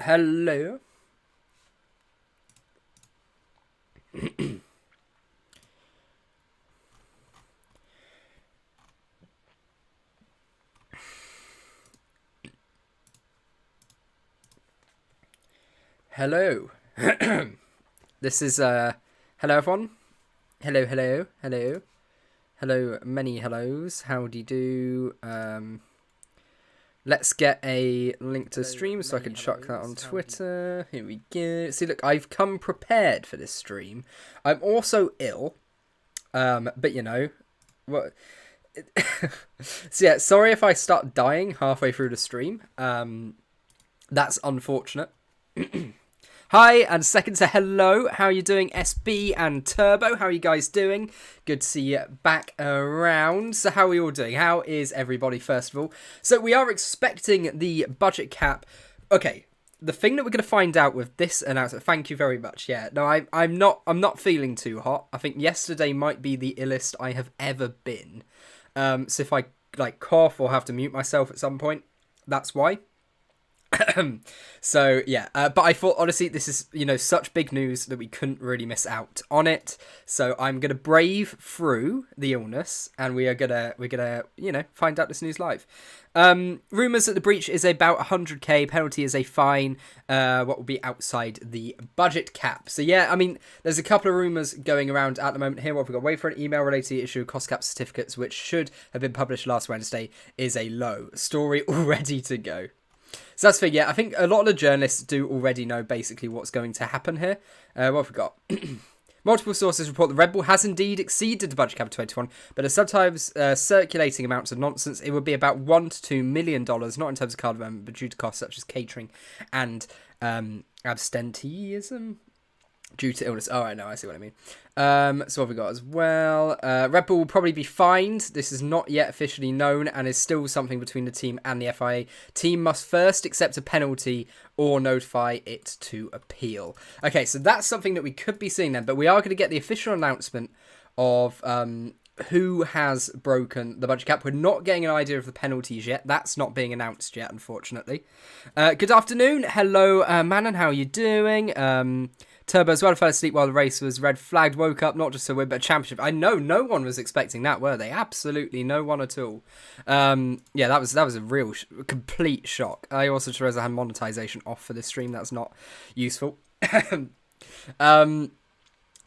Hello. Hello. This is hello everyone. Hello, many hellos. Howdy do. Let's get a link to stream so I can chuck that on Twitter. Here we go. See, look, I've come prepared for this stream. I'm also ill. But you know, what? So yeah, sorry if I start dying halfway through the stream. That's unfortunate. Hi, and second to hello. How are you doing, SB and Turbo? How are you guys doing? Good to see you back around. So how are we all doing? How is everybody, first of all? So we are expecting the budget cap. Okay, the thing that we're going to find out with this announcement, thank you very much. Yeah, no, I'm not feeling too hot. I think yesterday might be the illest I have ever been. So if I like cough or have to mute myself at some point, that's why. So yeah, but I thought honestly this is, you know, such big news that we couldn't really miss out on it. So I'm gonna brave through the illness, and we're gonna you know, find out this news live. Rumours that the breach is about 100k, penalty is a fine, what will be outside the budget cap. So yeah, I mean, there's a couple of rumours going around at the moment here. What we've got, wait for an email related to the issue of cost cap certificates, which should have been published last Wednesday, is a low story all ready to go. So that's the thing, yeah, I think a lot of the journalists do already know basically what's going to happen here. What have we got? Multiple sources report that Red Bull has indeed exceeded the budget cap of 2021, but as sometimes circulating amounts of nonsense, it would be about $1 to $2 million, not in terms of car development, but due to costs such as catering and absenteeism. Due to illness. Oh, I know, I see what I mean. So what have we got as well? Red Bull will probably be fined. This is not yet officially known and is still something between the team and the FIA. Team must first accept a penalty or notify it to appeal. Okay, so that's something that we could be seeing then, but we are going to get the official announcement of who has broken the budget cap. We're not getting an idea of the penalties yet. That's not being announced yet, unfortunately. Good afternoon. Hello, Manon. How are you doing? Turbo as well fell asleep while the race was red flagged, woke up not just to win but a championship. I know no one was expecting that, were they? Absolutely no one at all. Yeah, that was a real complete shock. I also just realized I had monetization off for this stream. That's not useful. So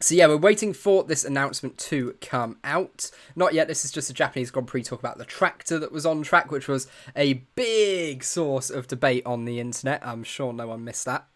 yeah, we're waiting for this announcement to come out. Not yet. This is just a Japanese Grand Prix talk about the tractor that was on track, which was a big source of debate on the internet. I'm sure no one missed that.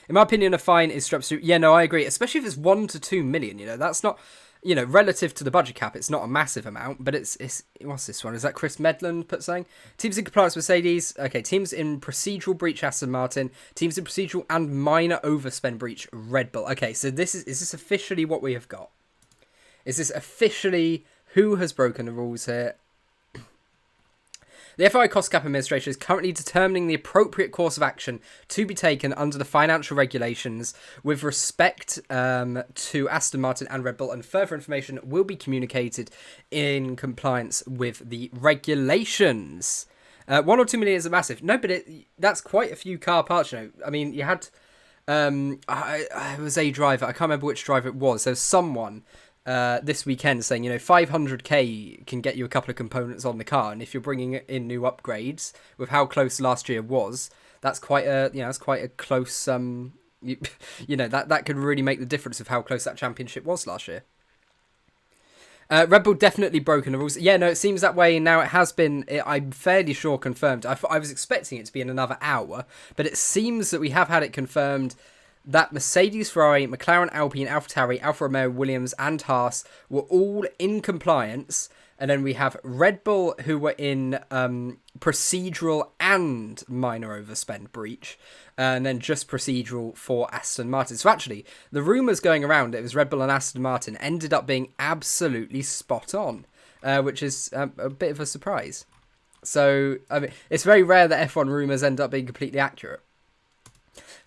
In my opinion, a fine is strapped to... Yeah, no, I agree. Especially if it's 1 to 2 million, you know. That's not... You know, relative to the budget cap, it's not a massive amount, but it's what's this one? Is that Chris Medland put saying? Teams in compliance Mercedes. Okay, teams in procedural breach Aston Martin. Teams in procedural and minor overspend breach Red Bull. Okay, so is this officially what we have got? Is this officially who has broken the rules here? The FIA Cost Cap Administration is currently determining the appropriate course of action to be taken under the financial regulations with respect to Aston Martin and Red Bull, and further information will be communicated in compliance with the regulations. 1 or 2 million is a massive. No, but that's quite a few car parts, you know. I mean, you had... I was a driver. I can't remember which driver it was. There was someone... this weekend saying, you know, 500k can get you a couple of components on the car, and if you're bringing in new upgrades with how close last year was, that's quite a, you know, that's quite a close you know, that could really make the difference of how close that championship was last year. Red Bull definitely broken the rules. Yeah, no, it seems that way now. It has been, I'm fairly sure, confirmed. I was expecting it to be in another hour, but it seems that we have had it confirmed that Mercedes, Ferrari, McLaren, Alpine, AlphaTauri, Alfa Romeo, Williams and Haas were all in compliance. And then we have Red Bull, who were in procedural and minor overspend breach. And then just procedural for Aston Martin. So actually, the rumours going around, it was Red Bull and Aston Martin, ended up being absolutely spot on. Which is a bit of a surprise. So, I mean, it's very rare that F1 rumours end up being completely accurate.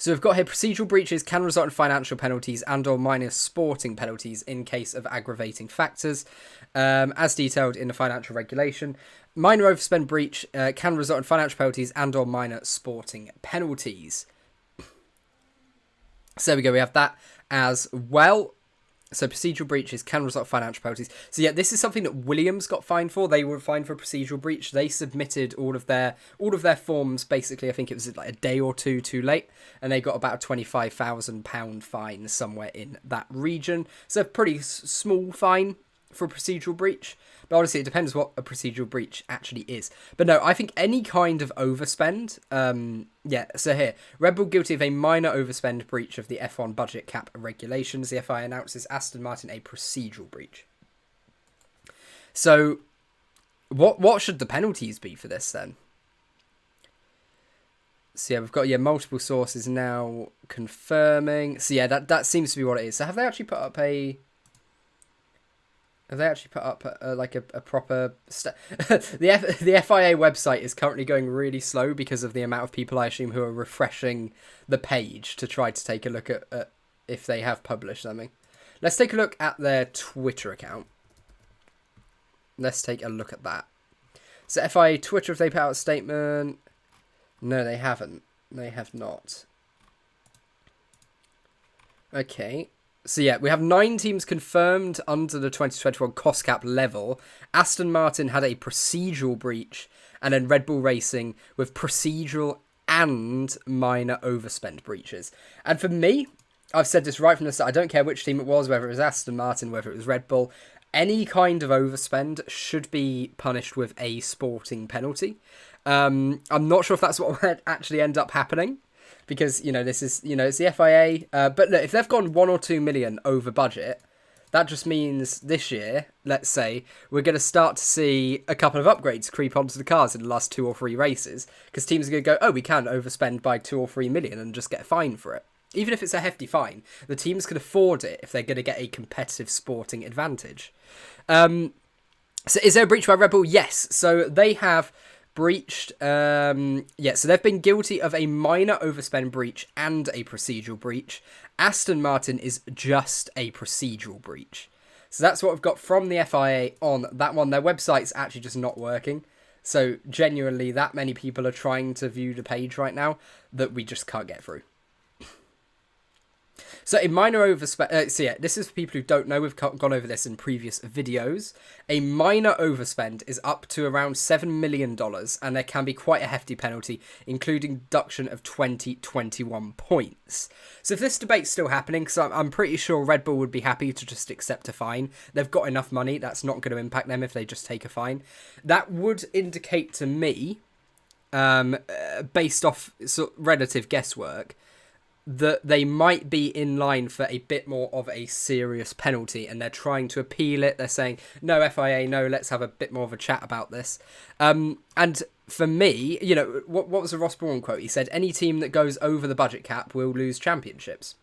So we've got here, procedural breaches can result in financial penalties and or minor sporting penalties in case of aggravating factors, as detailed in the financial regulation. Minor overspend breach can result in financial penalties and or minor sporting penalties. So there we go. We have that as well. So procedural breaches can result in financial penalties. So yeah, this is something that Williams got fined for. They were fined for a procedural breach. They submitted all of their forms. Basically, I think it was like a day or two too late, and they got about a £25,000 fine somewhere in that region. So a pretty small fine for a procedural breach. But honestly, it depends what a procedural breach actually is. But no, I think any kind of overspend, yeah, so here, Red Bull guilty of a minor overspend breach of the F1 budget cap regulations. The FIA announces Aston Martin a procedural breach. So, what should the penalties be for this then? So yeah, we've got multiple sources now confirming. So yeah, that seems to be what it is. So have they actually put up a... Have they actually put up like a proper... the FIA website is currently going really slow because of the amount of people, I assume, who are refreshing the page to try to take a look at if they have published something. Let's take a look at their Twitter account. Let's take a look at that. So FIA Twitter, if they put out a statement... No, they haven't. They have not. Okay. So yeah, we have 9 teams confirmed under the 2021 cost cap level. Aston Martin had a procedural breach, and then Red Bull Racing with procedural and minor overspend breaches. And for me, I've said this right from the start, I don't care which team it was, whether it was Aston Martin, whether it was Red Bull, any kind of overspend should be punished with a sporting penalty. I'm not sure if that's what will actually end up happening. Because, this is, it's the FIA. But look, if they've gone 1 or 2 million over budget, that just means this year, let's say, we're going to start to see a couple of upgrades creep onto the cars in the last 2 or 3 races. Because teams are going to go, oh, we can overspend by 2 or 3 million and just get a fine for it. Even if it's a hefty fine, the teams can afford it if they're going to get a competitive sporting advantage. So is there a breach by Red Bull? Yes. So they have... breached, so they've been guilty of a minor overspend breach and a procedural breach. Aston Martin is just a procedural breach. So that's what we've got from the FIA on that one. Their website's actually just not working. So genuinely, that many people are trying to view the page right now that we just can't get through. So a minor overspend, this is for people who don't know, we've gone over this in previous videos. A minor overspend is up to around $7 million, and there can be quite a hefty penalty, including deduction of 2021 points. So if this debate's still happening, because I'm pretty sure Red Bull would be happy to just accept a fine. They've got enough money, that's not going to impact them if they just take a fine. That would indicate to me, based off sort of relative guesswork, that they might be in line for a bit more of a serious penalty, and they're trying to appeal it. They're saying, no, FIA, no, let's have a bit more of a chat about this. And for me, what was the Ross Brawn quote? He said, any team that goes over the budget cap will lose championships.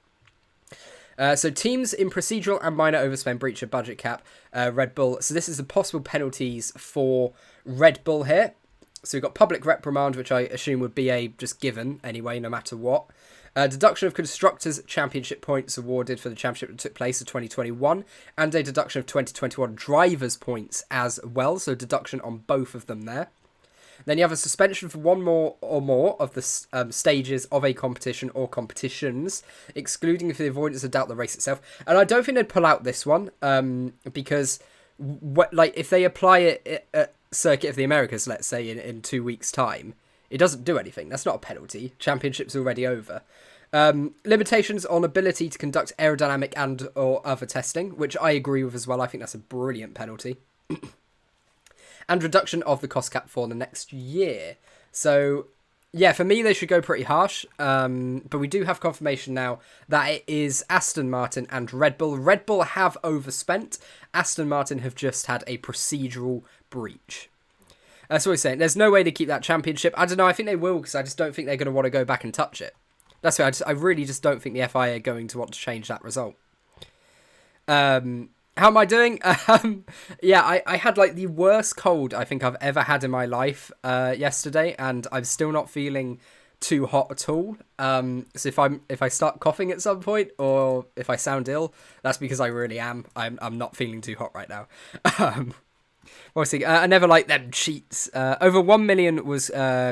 So teams in procedural and minor overspend breach of budget cap, Red Bull. So this is the possible penalties for Red Bull here. So we've got public reprimand, which I assume would be a just given anyway, no matter what. Deduction of Constructors' Championship points awarded for the championship that took place in 2021, and a deduction of 2021 Drivers' points as well, so deduction on both of them there. Then you have a suspension for 1 more or more of the stages of a competition or competitions, excluding for the avoidance of doubt the race itself. And I don't think they'd pull out this one, because if they apply it at Circuit of the Americas, let's say, in 2 weeks' time, it doesn't do anything. That's not a penalty. Championship's already over. Limitations on ability to conduct aerodynamic and or other testing, which I agree with as well. I think that's a brilliant penalty. And reduction of the cost cap for the next year. So, yeah, for me, they should go pretty harsh. But we do have confirmation now that it is Aston Martin and Red Bull. Red Bull have overspent. Aston Martin have just had a procedural breach. That's what he's saying. There's no way to keep that championship. I don't know. I think they will, because I just don't think they're going to want to go back and touch it. That's why I really just don't think the FIA are going to want to change that result. How am I doing? Yeah, I had like the worst cold I think I've ever had in my life yesterday, and I'm still not feeling too hot at all. So if I start coughing at some point, or if I sound ill, that's because I really am. I'm not feeling too hot right now. Obviously, I never liked them cheats. Over 1 million was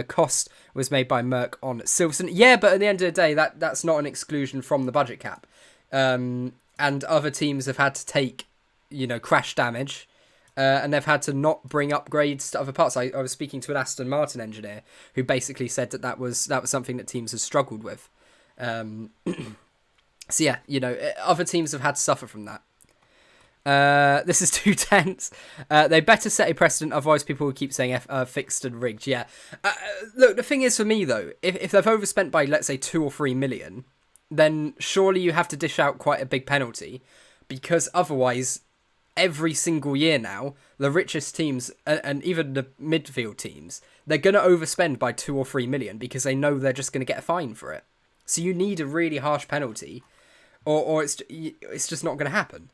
cost was made by Merck on Silverstone. Yeah, but at the end of the day, that's not an exclusion from the budget cap. And other teams have had to take, crash damage, and they've had to not bring upgrades to other parts. I was speaking to an Aston Martin engineer who basically said that was something that teams have struggled with. So yeah, other teams have had to suffer from that. This is too tense. They better set a precedent, otherwise people will keep saying fixed and rigged. Yeah. Look, the thing is for me though, if they've overspent by let's say 2 or 3 million, then surely you have to dish out quite a big penalty, because otherwise, every single year now, the richest teams and even the midfield teams, they're gonna overspend by 2 or 3 million because they know they're just gonna get a fine for it. So you need a really harsh penalty, or it's just not gonna happen.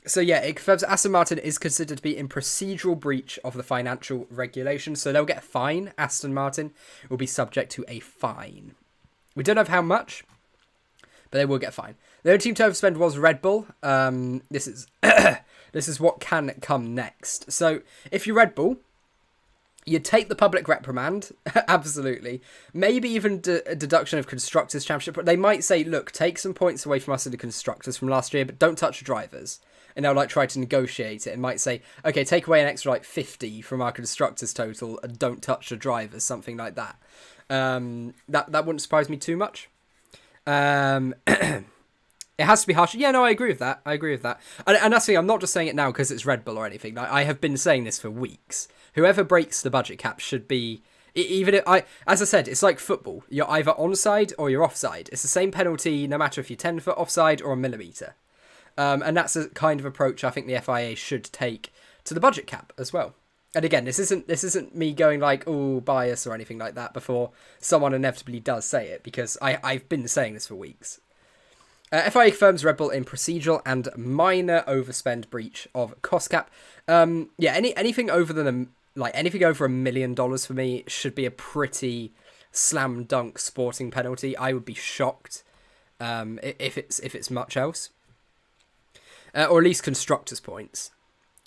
So yeah, it confirms Aston Martin is considered to be in procedural breach of the financial regulations. So they'll get a fine. Aston Martin will be subject to a fine. We don't know how much, but they will get a fine. The only team to overspend was Red Bull. This is this is what can come next. So if you're Red Bull, you take the public reprimand, absolutely. Maybe even a deduction of Constructors' Championship. But they might say, look, take some points away from us in the Constructors from last year, but don't touch the drivers. And they'll try to negotiate it and might say, okay, take away an extra 50 from our Constructors total and don't touch the drivers, something like that. That wouldn't surprise me too much. It has to be harsh. Yeah, no, I agree with that. And that's the thing, I'm not just saying it now because it's Red Bull or anything. I have been saying this for weeks. Whoever breaks the budget cap should be... Even if as I said, it's like football. You're either onside or you're offside. It's the same penalty no matter if you're 10 foot offside or a millimetre. And that's a kind of approach I think the FIA should take to the budget cap as well. And again, this isn't me going like, oh, bias or anything like that before someone inevitably does say it, because I've been saying this for weeks. FIA confirms Red Bull in procedural and minor overspend breach of cost cap. Anything over anything over $1 million for me should be a pretty slam dunk sporting penalty. I would be shocked if it's much else, or at least constructors' points.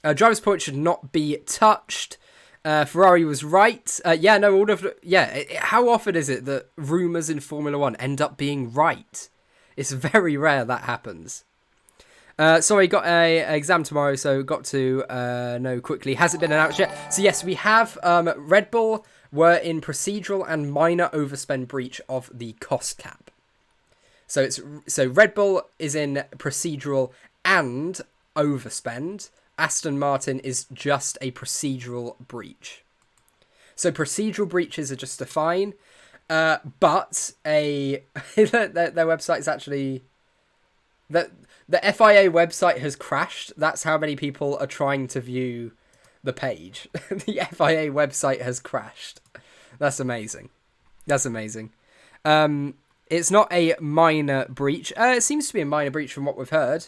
Drivers' points should not be touched. Ferrari was right. How often is it that rumours in Formula 1 end up being right? It's very rare that happens. Sorry, got a exam tomorrow, so got to know quickly. Has it been announced yet? So yes, we have Red Bull were in procedural and minor overspend breach of the cost cap. So Red Bull is in procedural and overspend. Aston Martin is just a procedural breach. So procedural breaches are just a fine, but their website is actually... The FIA website has crashed. That's how many people are trying to view the page. The FIA website has crashed. That's amazing. It's not a minor breach. It seems to be a minor breach from what we've heard.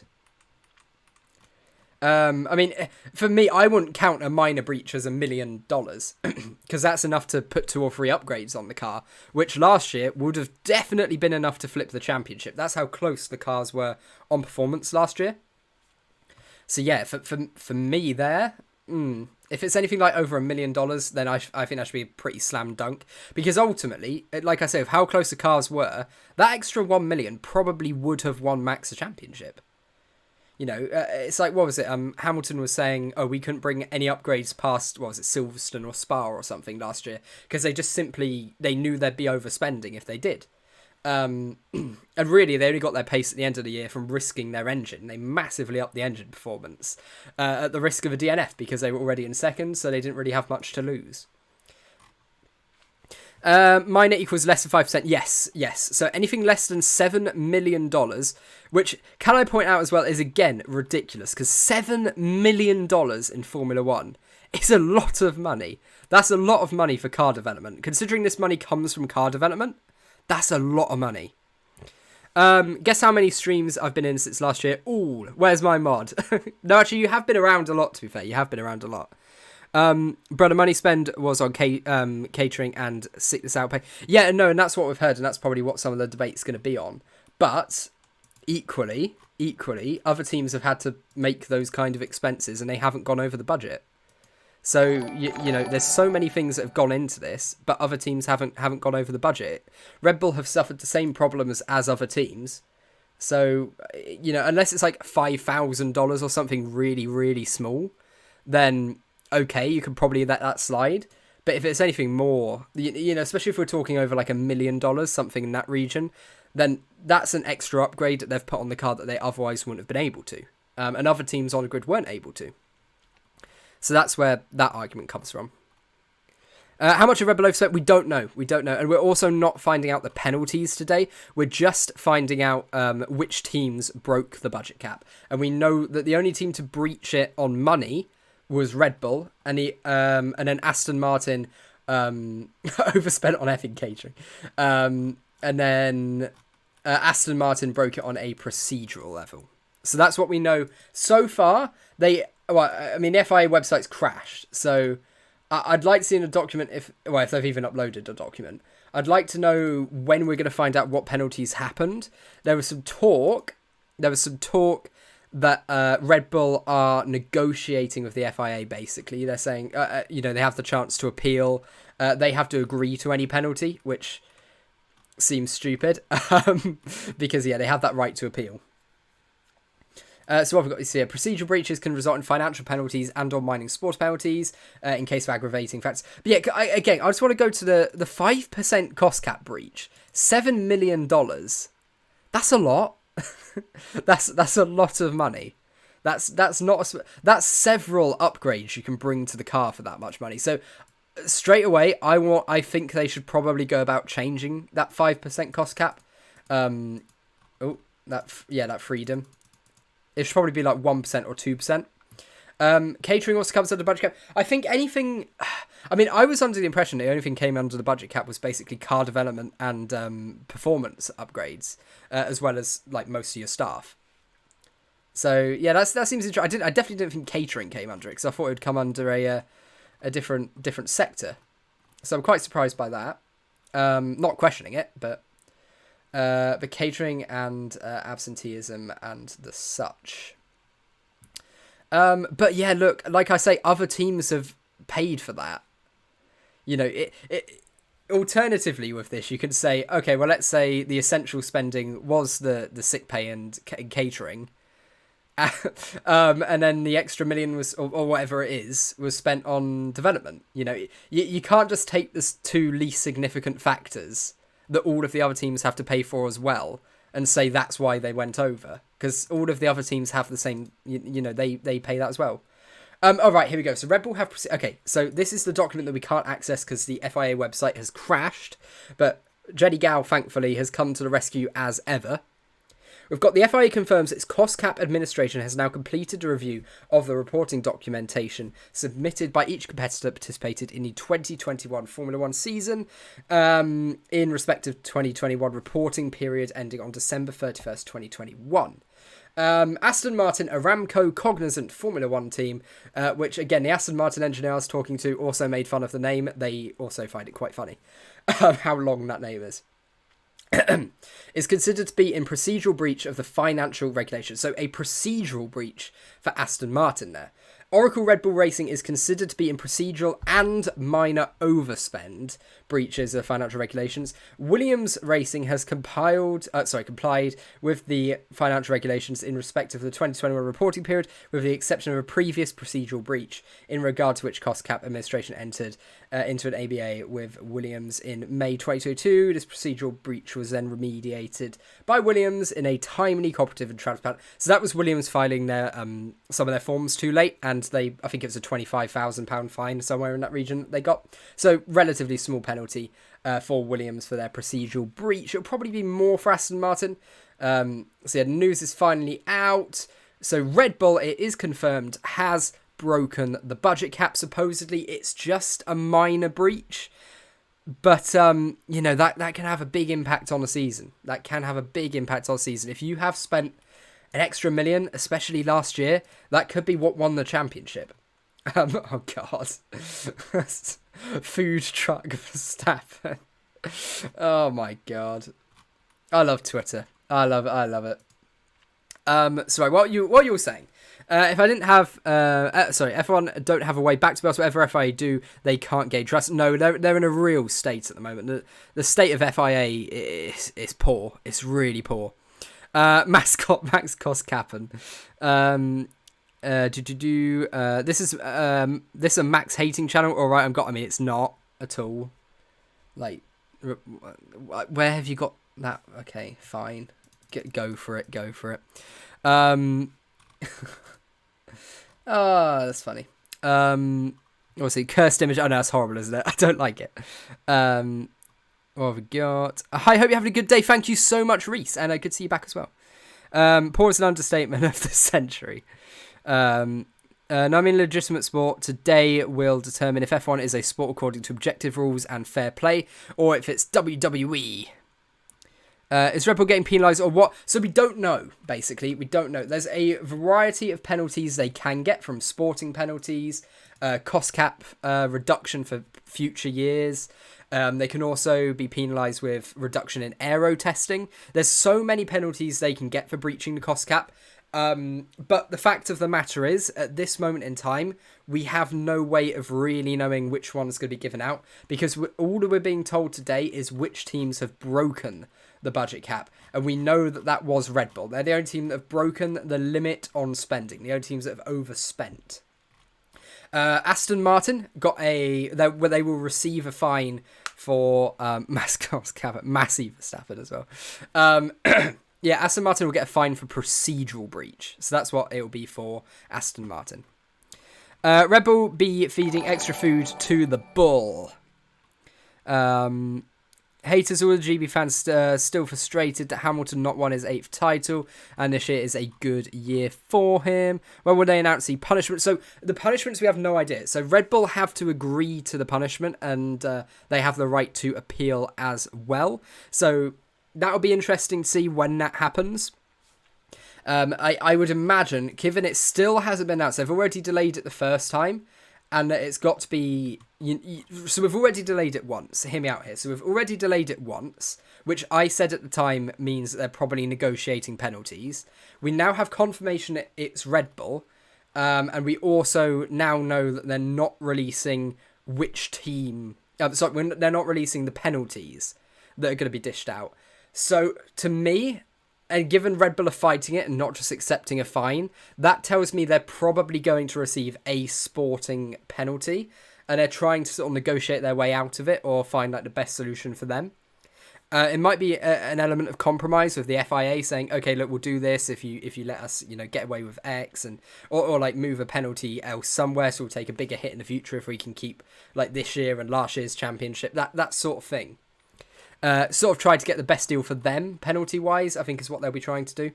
For me, I wouldn't count a minor breach as $1 million because that's enough to put 2 or 3 upgrades on the car, which last year would have definitely been enough to flip the championship. That's how close the cars were on performance last year. So yeah, for me there, if it's anything like over $1 million, then I think that should be a pretty slam dunk, because ultimately, like I say, of how close the cars were, that extra 1 million probably would have won Max a championship. It's like, what was it? Hamilton was saying, we couldn't bring any upgrades past, what was it, Silverstone or Spa or something last year, because they knew they'd be overspending if they did. And really, they only got their pace at the end of the year from risking their engine. They massively upped the engine performance at the risk of a DNF because they were already in second, so they didn't really have much to lose. Minor equals less than 5%. Yes. So anything less than $7 million, which, can I point out as well, is again ridiculous, because $7 million in Formula 1 is a lot of money. That's a lot of money for car development. Considering this money comes from car development, that's a lot of money. Guess how many streams I've been in since last year? Ooh, where's my mod? No, actually, you have been around a lot, to be fair. You have been around a lot. Brother, money spend was on catering and sickness out pay. Yeah, no, and that's what we've heard, and that's probably what some of the debate's going to be on. But equally, equally, other teams have had to make those kind of expenses and they haven't gone over the budget. So, you know, there's so many things that have gone into this, but other teams haven't gone over the budget. Red Bull have suffered the same problems as other teams. So, you know, unless it's like $5,000 or something really, really small, then okay, you can probably let that slide. But if it's anything more, you know, especially if we're talking over like $1 million, something in that region, then that's an extra upgrade that they've put on the car that they otherwise wouldn't have been able to. And other teams on the grid weren't able to. So that's where that argument comes from. How much of Red Bull overspent? We don't know. We don't know. And we're also not finding out the penalties today. We're just finding out which teams broke the budget cap. And we know that the only team to breach it on money was Red Bull. And then Aston Martin overspent on effing catering. And then Aston Martin broke it on a procedural level. So that's what we know so far. The FIA website's crashed, so I'd like to see in a document if they've even uploaded a document. I'd like to know when we're going to find out what penalties happened. There was some talk that Red Bull are negotiating with the FIA. Basically, they're saying, they have the chance to appeal. They have to agree to any penalty, which seems stupid, because they have that right to appeal. So what we've got is here. Procedural breaches can result in financial penalties and or mining sports penalties in case of aggravating facts. But yeah, I just want to go to the 5% cost cap breach. $7 million. That's a lot. that's a lot of money. That's that's several upgrades you can bring to the car for that much money. So straight away, I think they should probably go about changing that 5% cost cap. That freedom. It should probably be like 1% or 2%. Catering also comes under the budget cap. I think anything... I mean, I was under the impression the only thing came under the budget cap was basically car development and performance upgrades, as well as like most of your staff. So yeah, that seems interesting. I definitely didn't think catering came under it because I thought it would come under a different sector. So I'm quite surprised by that. Not questioning it, but catering and absenteeism and the such. But yeah, look, like I say, other teams have paid for that. You know, alternatively with this, you could say, okay, well, let's say the essential spending was the sick pay and catering. And then the extra million was, or whatever it is, was spent on development. You know, you can't just take the two least significant factors that all of the other teams have to pay for as well and say that's why they went over, because all of the other teams have the same, they pay that as well. All right, here we go. So Red Bull have... Okay, so this is the document that we can't access because the FIA website has crashed, but Jenny Gao, thankfully, has come to the rescue as ever. We've got the FIA confirms its cost cap administration has now completed a review of the reporting documentation submitted by each competitor that participated in the 2021 Formula 1 season in respect of 2021 reporting period ending on December 31st, 2021. Aston Martin, Aramco cognizant Formula 1 team, which again, the Aston Martin engineer I was talking to also made fun of the name. They also find it quite funny how long that name is. Is considered to be in procedural breach of the financial regulations. So a procedural breach for Aston Martin there. Oracle Red Bull Racing is considered to be in procedural and minor overspend breaches of financial regulations. Williams Racing has complied with the financial regulations in respect of the 2021 reporting period, with the exception of a previous procedural breach in regard to which cost cap administration entered into an ABA with Williams in May 2022. This procedural breach was then remediated by Williams in a timely, cooperative and transparent... So that was Williams filing their some of their forms too late, and I think it was a £25,000 fine somewhere in that region they got. So relatively small penalty for Williams for their procedural breach. It'll probably be more for Aston Martin. So yeah, the news is finally out. So Red Bull, it is confirmed, has broken the budget cap. Supposedly it's just a minor breach, but that can have a big impact on the season. If you have spent an extra $1 million, especially last year, that could be what won the championship. Oh god. Food truck Verstappen. Oh my god. I love Twitter. I love it. Sorry, what you were saying. If I didn't have, F1 don't have a way back to us. Whatever FIA do, they can't gain trust. No, they're in a real state at the moment. The state of FIA is poor. It's really poor. Mascot Max Koskappen. This is a Max hating channel. All right, I mean, it's not at all. Like, where have you got that? Okay, fine. Go for it. Oh, that's funny. Obviously, cursed image. Oh no, that's horrible, isn't it? I don't like it. What have we got? Hi, hope you're having a good day. Thank you so much, Reese, and I could see you back as well. Poor is an understatement of the century. No, I mean, legitimate sport today will determine if F1 is a sport according to objective rules and fair play, or if it's WWE. Is Red Bull getting penalised or what? So we don't know, basically. We don't know. There's a variety of penalties they can get, from sporting penalties, cost cap reduction for future years. They can also be penalised with reduction in aero testing. There's so many penalties they can get for breaching the cost cap. But the fact of the matter is, at this moment in time, we have no way of really knowing which one's going to be given out, because all that we're being told today is which teams have broken the budget cap, and we know that was Red Bull. They're the only team that have broken the limit on spending, the only teams that have overspent. Aston Martin got where they will receive a fine for massive Verstappen as well. Yeah, Aston Martin will get a fine for procedural breach, so that's what it will be for Aston Martin. Red Bull be feeding extra food to the bull. Haters, all the GB fans still frustrated that Hamilton not won his 8th title, and this year is a good year for him. When will they announce the punishment? So the punishments, we have no idea. So Red Bull have to agree to the punishment, and they have the right to appeal as well. So that'll be interesting to see when that happens. I would imagine, given it still hasn't been announced, they've already delayed it the first time, and it's got to be... So we've already delayed it once. Hear me out here. So we've already delayed it once, which I said at the time means that they're probably negotiating penalties. We now have confirmation that it's Red Bull, and we also now know that they're not releasing which team... they're not releasing the penalties that are going to be dished out. So to me... And given Red Bull are fighting it and not just accepting a fine, that tells me they're probably going to receive a sporting penalty, and they're trying to sort of negotiate their way out of it or find like the best solution for them. It might be an element of compromise with the FIA saying, okay, look, we'll do this if you let us, get away with X, and or like move a penalty else somewhere, so we'll take a bigger hit in the future if we can keep like this year and last year's championship, that sort of thing. Sort of try to get the best deal for them, penalty-wise, I think is what they'll be trying to do.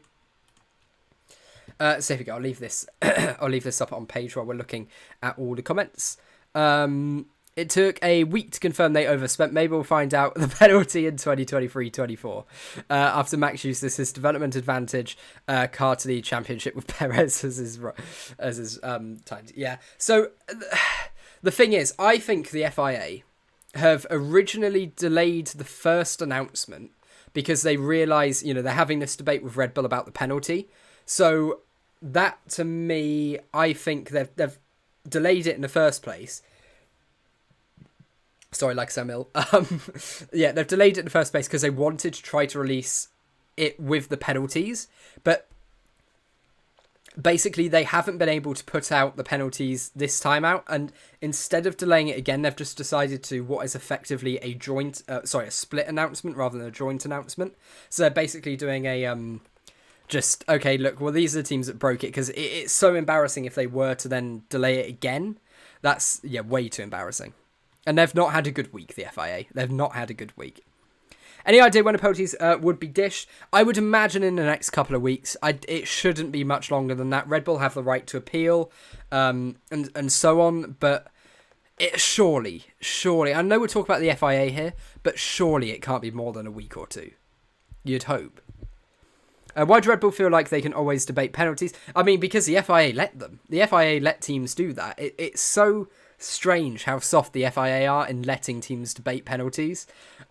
So here we go. I'll leave this up on page while we're looking at all the comments. It took a week to confirm they overspent. Maybe we'll find out the penalty in 2023-24. After Max used his development advantage car to the championship with Perez as his time. Yeah. So the thing is, I think the FIA have originally delayed the first announcement because they realise, they're having this debate with Red Bull about the penalty. So that, to me, I think they've delayed it in the first place. Sorry, like Samuel. Yeah, they've delayed it in the first place because they wanted to try to release it with the penalties. But basically, they haven't been able to put out the penalties this time out, and instead of delaying it again, they've just decided to what is effectively a split announcement rather than a joint announcement. So they're basically doing a okay, look, well, these are the teams that broke it, because it's so embarrassing if they were to then delay it again. That's way too embarrassing, and they've not had a good week. The FIA, they've not had a good week. Any idea when the penalties would be dished? I would imagine in the next couple of weeks. It shouldn't be much longer than that. Red Bull have the right to appeal, and so on. But surely, I know we're talking about the FIA here, but surely it can't be more than a week or two. You'd hope. Why do Red Bull feel like they can always debate penalties? I mean, because the FIA let them. The FIA let teams do that. It's so strange how soft the FIA are in letting teams debate penalties.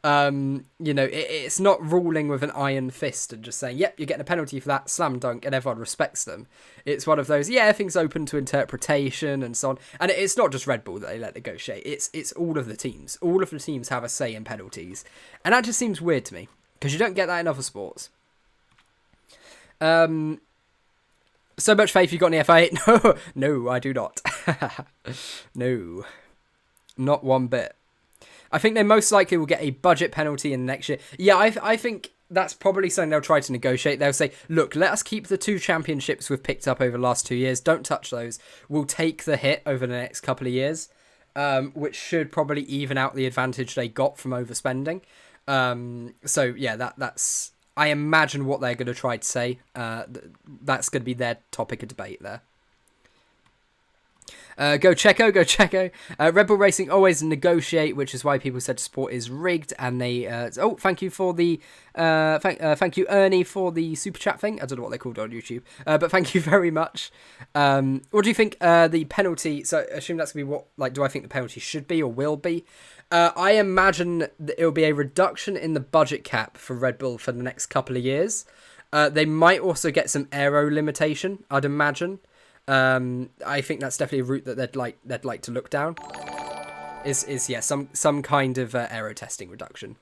It's not ruling with an iron fist and just saying, yep, you're getting a penalty for that, slam dunk, and everyone respects them. It's one of those, everything's open to interpretation and so on. And it's not just Red Bull that they let negotiate. It's all of the teams. All of the teams have a say in penalties. And that just seems weird to me, because you don't get that in other sports. So much faith you got in the FIA? No, I do not. No, not one bit. I think they most likely will get a budget penalty in the next year. Yeah, I think that's probably something they'll try to negotiate. They'll say, look, let us keep the 2 championships we've picked up over the last 2 years. Don't touch those. We'll take the hit over the next couple of years, which should probably even out the advantage they got from overspending. That's... I imagine what they're going to try to say. That's going to be their topic of debate there. Go Checo. Red Bull Racing always negotiate, which is why people said sport is rigged. And they... thank you for the... thank you, Ernie, for the super chat thing. I don't know what they're called on YouTube. But thank you very much. What do you think the penalty... So I assume that's going to be what... Like, do I think the penalty should be or will be? I imagine that it'll be a reduction in the budget cap for Red Bull for the next couple of years. They might also get some aero limitation, I'd imagine. I think that's definitely a route that they'd like to look down. Some kind of aero testing reduction.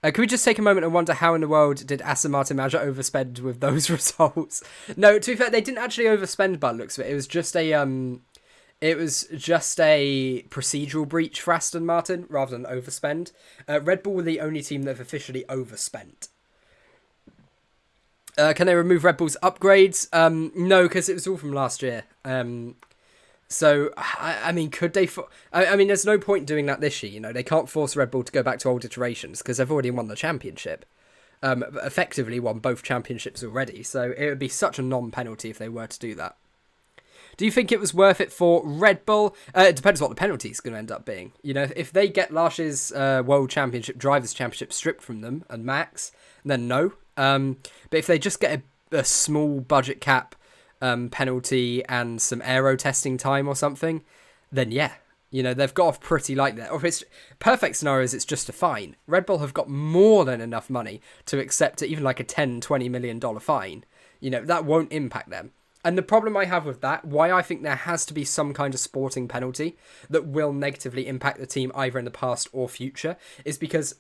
Can we just take a moment and wonder how in the world did Aston Martin manage to overspend with those results? No, to be fair, they didn't actually overspend by the looks of it. It was just a procedural breach for Aston Martin rather than overspend. Red Bull were the only team that have officially overspent. Can they remove Red Bull's upgrades? No, because it was all from last year. So, I mean, could they... I mean, there's no point doing that this year, They can't force Red Bull to go back to old iterations because they've already won the championship. Effectively won both championships already. So it would be such a non-penalty if they were to do that. Do you think it was worth it for Red Bull? It depends what the penalty is going to end up being. If they get last year's World Championship, Drivers' Championship stripped from them and Max, then no. But if they just get a small budget cap penalty and some aero testing time or something, then yeah. They've got off pretty light there. Or if it's perfect scenarios, it's just a fine. Red Bull have got more than enough money to accept even like a $10-20 million fine. That won't impact them. And the problem I have with that, why I think there has to be some kind of sporting penalty that will negatively impact the team either in the past or future, is because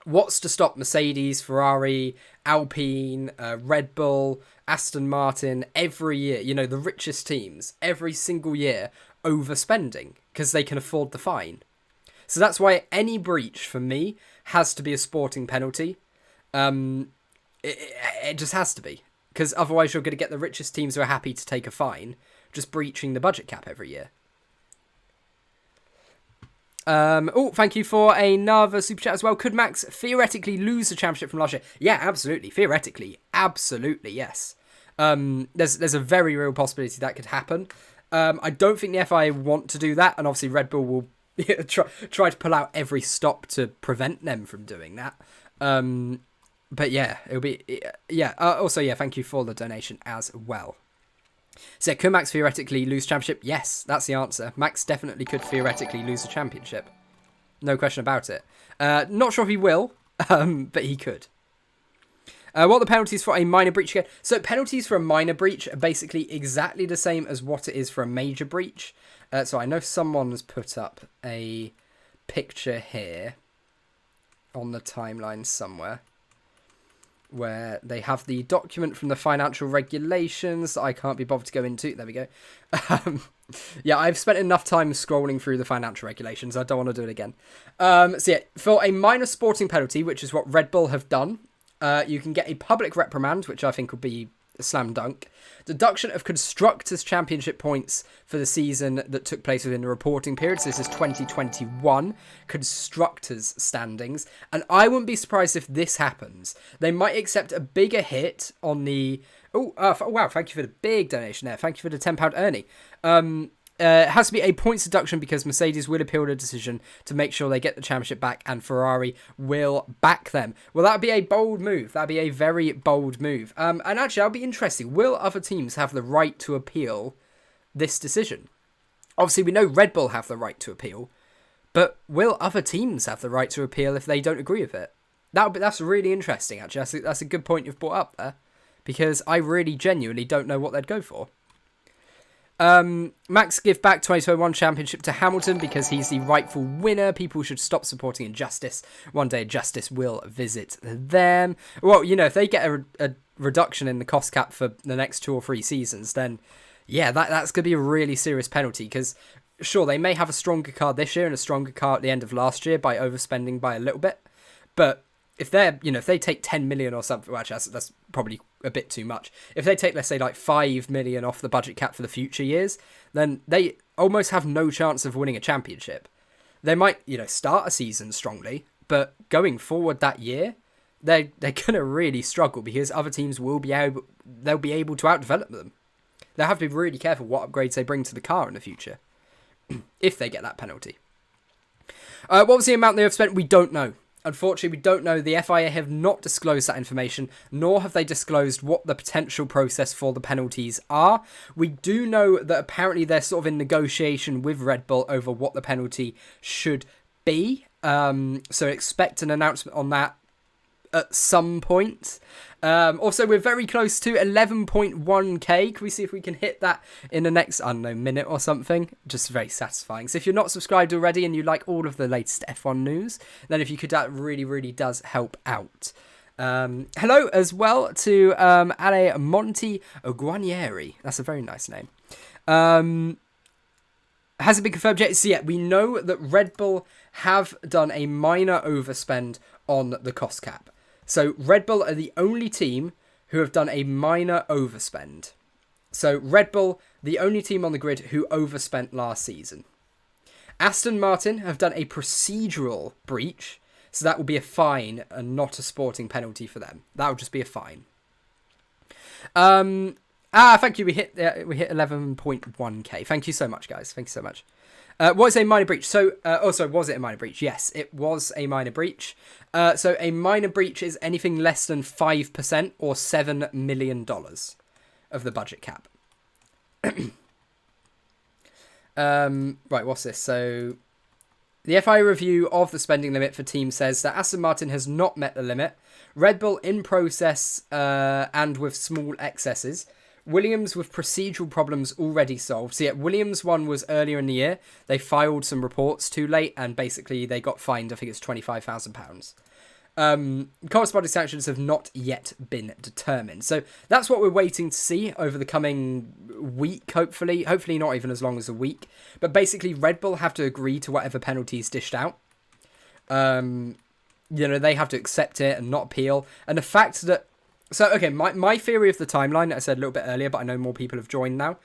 what's to stop Mercedes, Ferrari, Alpine, Red Bull, Aston Martin every year, the richest teams, every single year overspending because they can afford the fine. So that's why any breach for me has to be a sporting penalty. It just has to be. Because otherwise you're going to get the richest teams who are happy to take a fine, just breaching the budget cap every year. Thank you for another super chat as well. Could Max theoretically lose the championship from last year? Yeah, absolutely. Theoretically. Absolutely, yes. There's a very real possibility that could happen. I don't think the FIA want to do that, and obviously Red Bull will try to pull out every stop to prevent them from doing that. But yeah, it'll be... Yeah, also, yeah, thank you for the donation as well. So, could Max theoretically lose championship? Yes, that's the answer. Max definitely could theoretically lose the championship. No question about it. Not sure if he will, but he could. What are the penalties for a minor breach again? So, penalties for a minor breach are basically exactly the same as what it is for a major breach. So, I know someone has put up a picture here on the timeline somewhere, where they have the document from the financial regulations that I can't be bothered to go into. There we go. Yeah, I've spent enough time scrolling through the financial regulations. I don't want to do it again. So yeah, for a minor sporting penalty, which is what Red Bull have done, you can get a public reprimand, which I think would be a slam dunk. Deduction of Constructors' Championship points for the season that took place within the reporting period. So this is 2021 Constructors' standings. And I wouldn't be surprised if this happens. They might accept a bigger hit on the... wow, thank you for the big donation there. Thank you for the £10 Ernie. It has to be a points deduction because Mercedes will appeal the decision to make sure they get the championship back, and Ferrari will back them. Well, that would be a bold move. That would be a very bold move. And actually, that'll be interesting. Will other teams have the right to appeal this decision? Obviously, we know Red Bull have the right to appeal, but will other teams have the right to appeal if they don't agree with it? That's really interesting, actually. That's a good point you've brought up there, because I really genuinely don't know what they'd go for. Max give back 2021 championship to Hamilton because he's the rightful winner. People should stop supporting injustice. One day justice will visit them. Well, if they get a reduction in the cost cap for the next 2 or 3 seasons, then yeah, that's going to be a really serious penalty, because sure, they may have a stronger car this year and a stronger car at the end of last year by overspending by a little bit, but if they're, if they take 10 million or something, well, actually, that's probably a bit too much. If they take, let's say, like 5 million off the budget cap for the future years, then they almost have no chance of winning a championship. They might, start a season strongly, but going forward that year, they're gonna really struggle, because other teams they'll be able to outdevelop them. They'll have to be really careful what upgrades they bring to the car in the future, if they get that penalty. What was the amount they have spent? We don't know. Unfortunately, we don't know. The FIA have not disclosed that information, nor have they disclosed what the potential process for the penalties are. We do know that apparently they're sort of in negotiation with Red Bull over what the penalty should be. So expect an announcement on that at some point. Also, we're very close to 11.1k. Can we see if we can hit that in the next, minute or something? Just very satisfying. So if you're not subscribed already and you like all of the latest F1 news, then if you could, that really, really does help out. Hello as well to Ale Monti Guarnieri. That's a very nice name. Has it been confirmed yet? So yeah, we know that Red Bull have done a minor overspend on the cost cap. So Red Bull are the only team who have done a minor overspend. So Red Bull, the only team on the grid who overspent last season. Aston Martin have done a procedural breach, so that will be a fine and not a sporting penalty for them. That will just be a fine. Thank you. We hit 11.1k. Thank you so much, guys. Thank you so much. What is a minor breach? So, was it a minor breach? Yes, it was a minor breach. So a minor breach is anything less than 5% or $7 million of the budget cap. Right, what's this? So the FIA review of the spending limit for teams says that Aston Martin has not met the limit. Red Bull in process and with small excesses. Williams with procedural problems already solved. So yeah, Williams one was earlier in the year. They filed some reports too late and basically they got fined, I think it's £25,000. Corresponding sanctions have not yet been determined. So that's what we're waiting to see over the coming week, hopefully. Hopefully not even as long as a week. But basically Red Bull have to agree to whatever penalties dished out. They have to accept it and not appeal. And the fact that... So, okay, my theory of the timeline, I said a little bit earlier, but I know more people have joined now.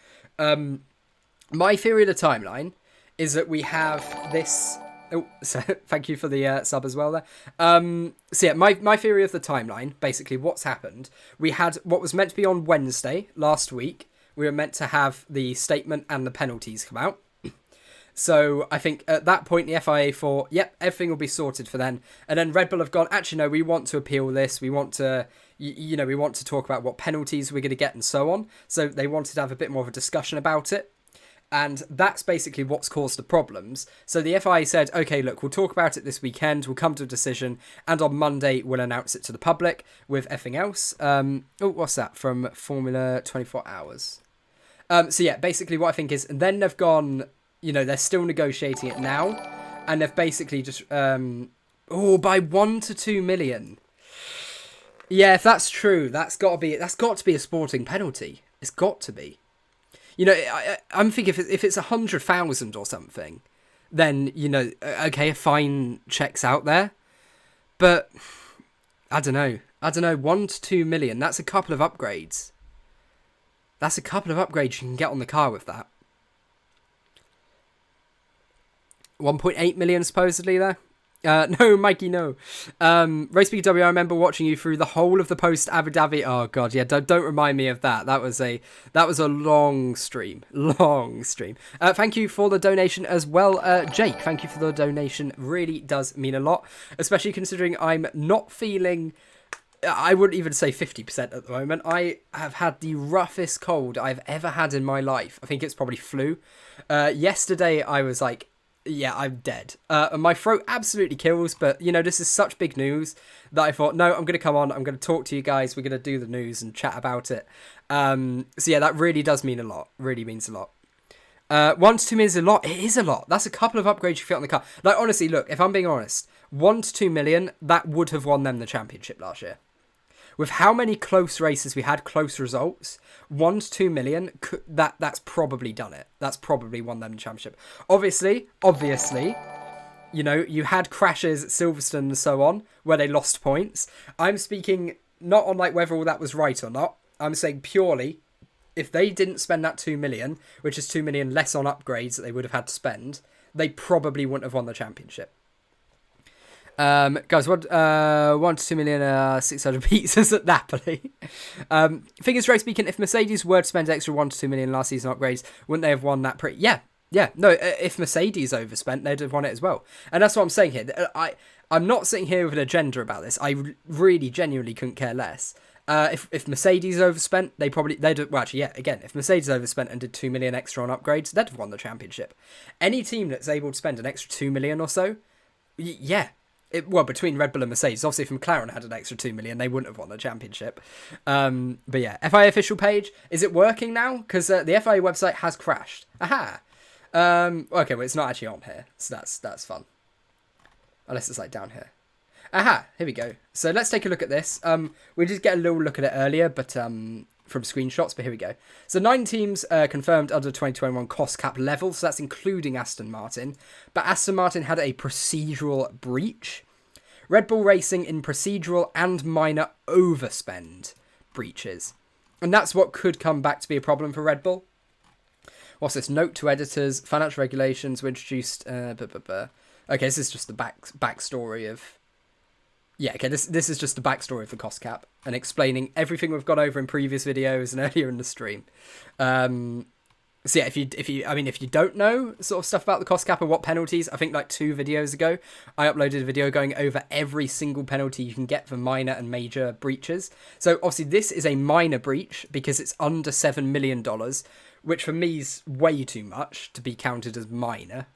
My theory of the timeline is that we have this... Oh, so thank you for the sub as well there. So yeah, my theory of the timeline, basically what's happened, we had what was meant to be on Wednesday last week. We were meant to have the statement and the penalties come out. So I think at that point, the FIA thought, yep, everything will be sorted for then. And then Red Bull have gone, actually, no, we want to appeal this. We want to, we want to talk about what penalties we're going to get and so on. So they wanted to have a bit more of a discussion about it. And that's basically what's caused the problems. So the FIA said, okay, look, we'll talk about it this weekend. We'll come to a decision. And on Monday, we'll announce it to the public with everything else. What's that? From Formula 24 Hours. So yeah, basically what I think is, and then they've gone... they're still negotiating it now, and they've basically just, by 1 to 2 million. Yeah, if that's true, that's got to be a sporting penalty. It's got to be. I'm thinking if it's 100,000 or something, then, okay, a fine checks out there. But, I don't know, 1 to 2 million, that's a couple of upgrades. That's a couple of upgrades you can get on the car with that. 1.8 million supposedly there. No, Mikey, no. RaceBeacon W, I remember watching you through the whole of the post Abu Dhabi. Oh god, yeah, don't remind me of that. That was a long stream. Thank you for the donation as well, Jake. Thank you for the donation. Really does mean a lot, especially considering I'm not feeling I wouldn't even say 50% at the moment. I have had the roughest cold I've ever had in my life. I think it's probably flu. Yesterday I was like, yeah, I'm dead. And my throat absolutely kills, but you know, this is such big news that I thought, no, I'm going to come on, I'm going to talk to you guys, we're going to do the news and chat about it. So yeah, that really does mean a lot. Really means a lot. 1 to 2 million is a lot. It is a lot. That's a couple of upgrades you fit on the car. Like, honestly, look, if I'm being honest, 1 to 2 million, that would have won them the championship last year. With how many close races we had, close results, 1 to 2 million, that's probably done it. That's probably won them the championship. Obviously, you know, you had crashes at Silverstone and so on, where they lost points. I'm speaking not on like whether all that was right or not. I'm saying purely, if they didn't spend that 2 million, which is 2 million less on upgrades that they would have had to spend, they probably wouldn't have won the championship. Guys, 1 to 2 million, 600 pizzas at Napoli. Figures RaceBeacon, if Mercedes were to spend extra 1 to 2 million last season upgrades, wouldn't they have won that Yeah. No, if Mercedes overspent, they'd have won it as well. And that's what I'm saying here. I'm not sitting here with an agenda about this. I really genuinely couldn't care less. If Mercedes overspent, if Mercedes overspent and did 2 million extra on upgrades, they'd have won the championship. Any team that's able to spend an extra 2 million or so, between Red Bull and Mercedes, obviously if McLaren had an extra 2 million, they wouldn't have won the championship. But yeah, FIA official page, is it working now? Because the FIA website has crashed. Aha! Okay, well, it's not actually on here, so that's fun. Unless it's like down here. Aha, here we go. So let's take a look at this. We did get a little look at it earlier, but from screenshots, but here we go. So 9 teams confirmed under 2021 cost cap level, so that's including Aston Martin. But Aston Martin had a procedural breach. Red Bull Racing in procedural and minor overspend breaches. And that's what could come back to be a problem for Red Bull. What's this? Note to editors, financial regulations were introduced. Okay, this is just the backstory of... Yeah, okay, this is just the backstory of the cost cap and explaining everything we've gone over in previous videos and earlier in the stream. So yeah, if you don't know sort of stuff about the cost cap and what penalties, I think like 2 videos ago, I uploaded a video going over every single penalty you can get for minor and major breaches. So obviously this is a minor breach because it's under $7 million, which for me is way too much to be counted as minor.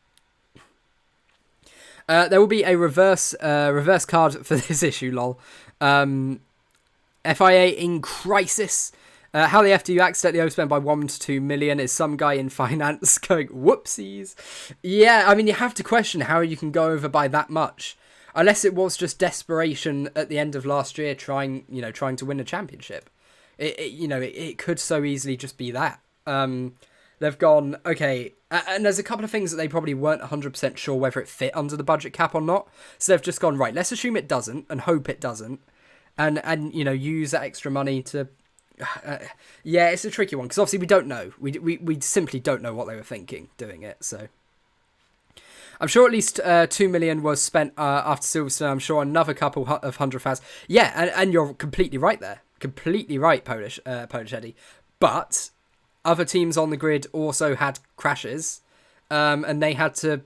There will be a reverse card for this issue, lol. FIA in crisis. How the F do you accidentally overspend by 1 to 2 million is some guy in finance going, whoopsies. Yeah, I mean, you have to question how you can go over by that much. Unless it was just desperation at the end of last year trying to win a championship. It could so easily just be that. They've gone, okay, and there's a couple of things that they probably weren't 100% sure whether it fit under the budget cap or not. So they've just gone, right, let's assume it doesn't and hope it doesn't. And use that extra money to... yeah, it's a tricky one because obviously we don't know. We simply don't know what they were thinking doing it, so... I'm sure at least 2 million was spent after Silverstone. I'm sure another couple of 100,000. Yeah, and you're completely right there. Completely right, Polish Eddie. But... other teams on the grid also had crashes, and they had to,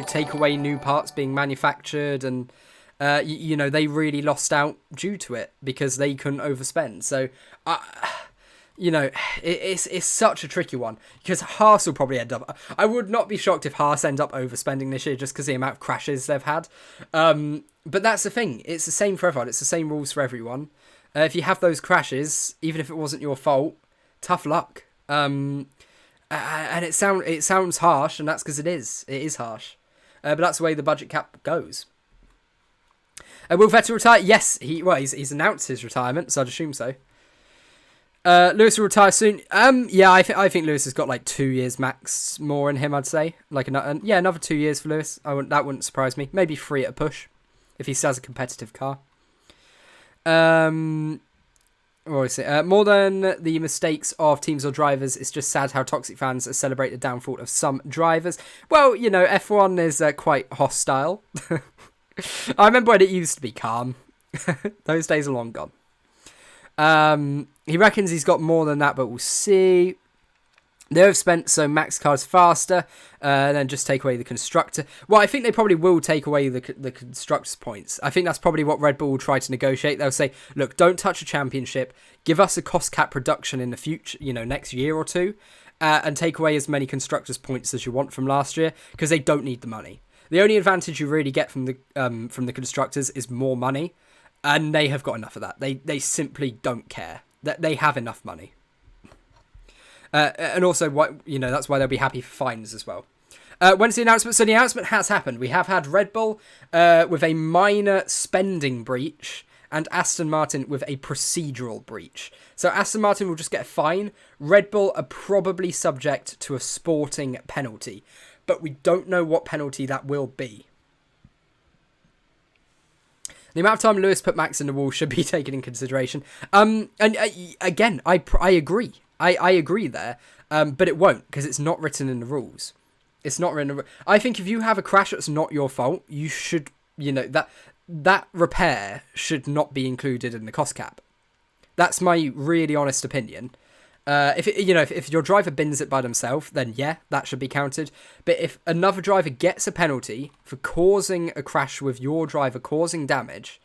take away new parts being manufactured, and they really lost out due to it because they couldn't overspend. So, it's such a tricky one because Haas will probably end up. I would not be shocked if Haas end up overspending this year just because the amount of crashes they've had. But that's the thing; it's the same for everyone. It's the same rules for everyone. If you have those crashes, even if it wasn't your fault, tough luck. And it sounds harsh, and that's because it is harsh, but that's the way the budget cap goes. Will Vettel retire? Yes, he's announced his retirement, so I'd assume so. Lewis will retire soon. Yeah, I think Lewis has got like 2 years max more in him. I'd say another 2 years for Lewis. That wouldn't surprise me. Maybe 3 at a push if he still has a competitive car. More than the mistakes of teams or drivers, it's just sad how toxic fans celebrate the downfall of some drivers. Well, F1 is quite hostile. I remember when it used to be calm. Those days are long gone. He reckons he's got more than that, but we'll see. They have spent so Max cars faster, and then just take away the constructor. Well, I think they probably will take away the constructors' points. I think that's probably what Red Bull will try to negotiate. They'll say, look, don't touch a championship. Give us a cost cap reduction in the future, next year or two, and take away as many constructors' points as you want from last year, because they don't need the money. The only advantage you really get from the constructors is more money, and they have got enough of that. They simply don't care. They have enough money. And also, that's why they'll be happy for fines as well. When's the announcement? So the announcement has happened. We have had Red Bull with a minor spending breach and Aston Martin with a procedural breach. So Aston Martin will just get a fine. Red Bull are probably subject to a sporting penalty, but we don't know what penalty that will be. The amount of time Lewis put Max in the wall should be taken in consideration. And again, I agree. I agree there, but it won't, because it's not written in the rules. It's not written. I think if you have a crash that's not your fault, you should, that repair should not be included in the cost cap. That's my really honest opinion. If your driver bins it by themselves, then yeah, that should be counted. But if another driver gets a penalty for causing a crash with your driver, causing damage,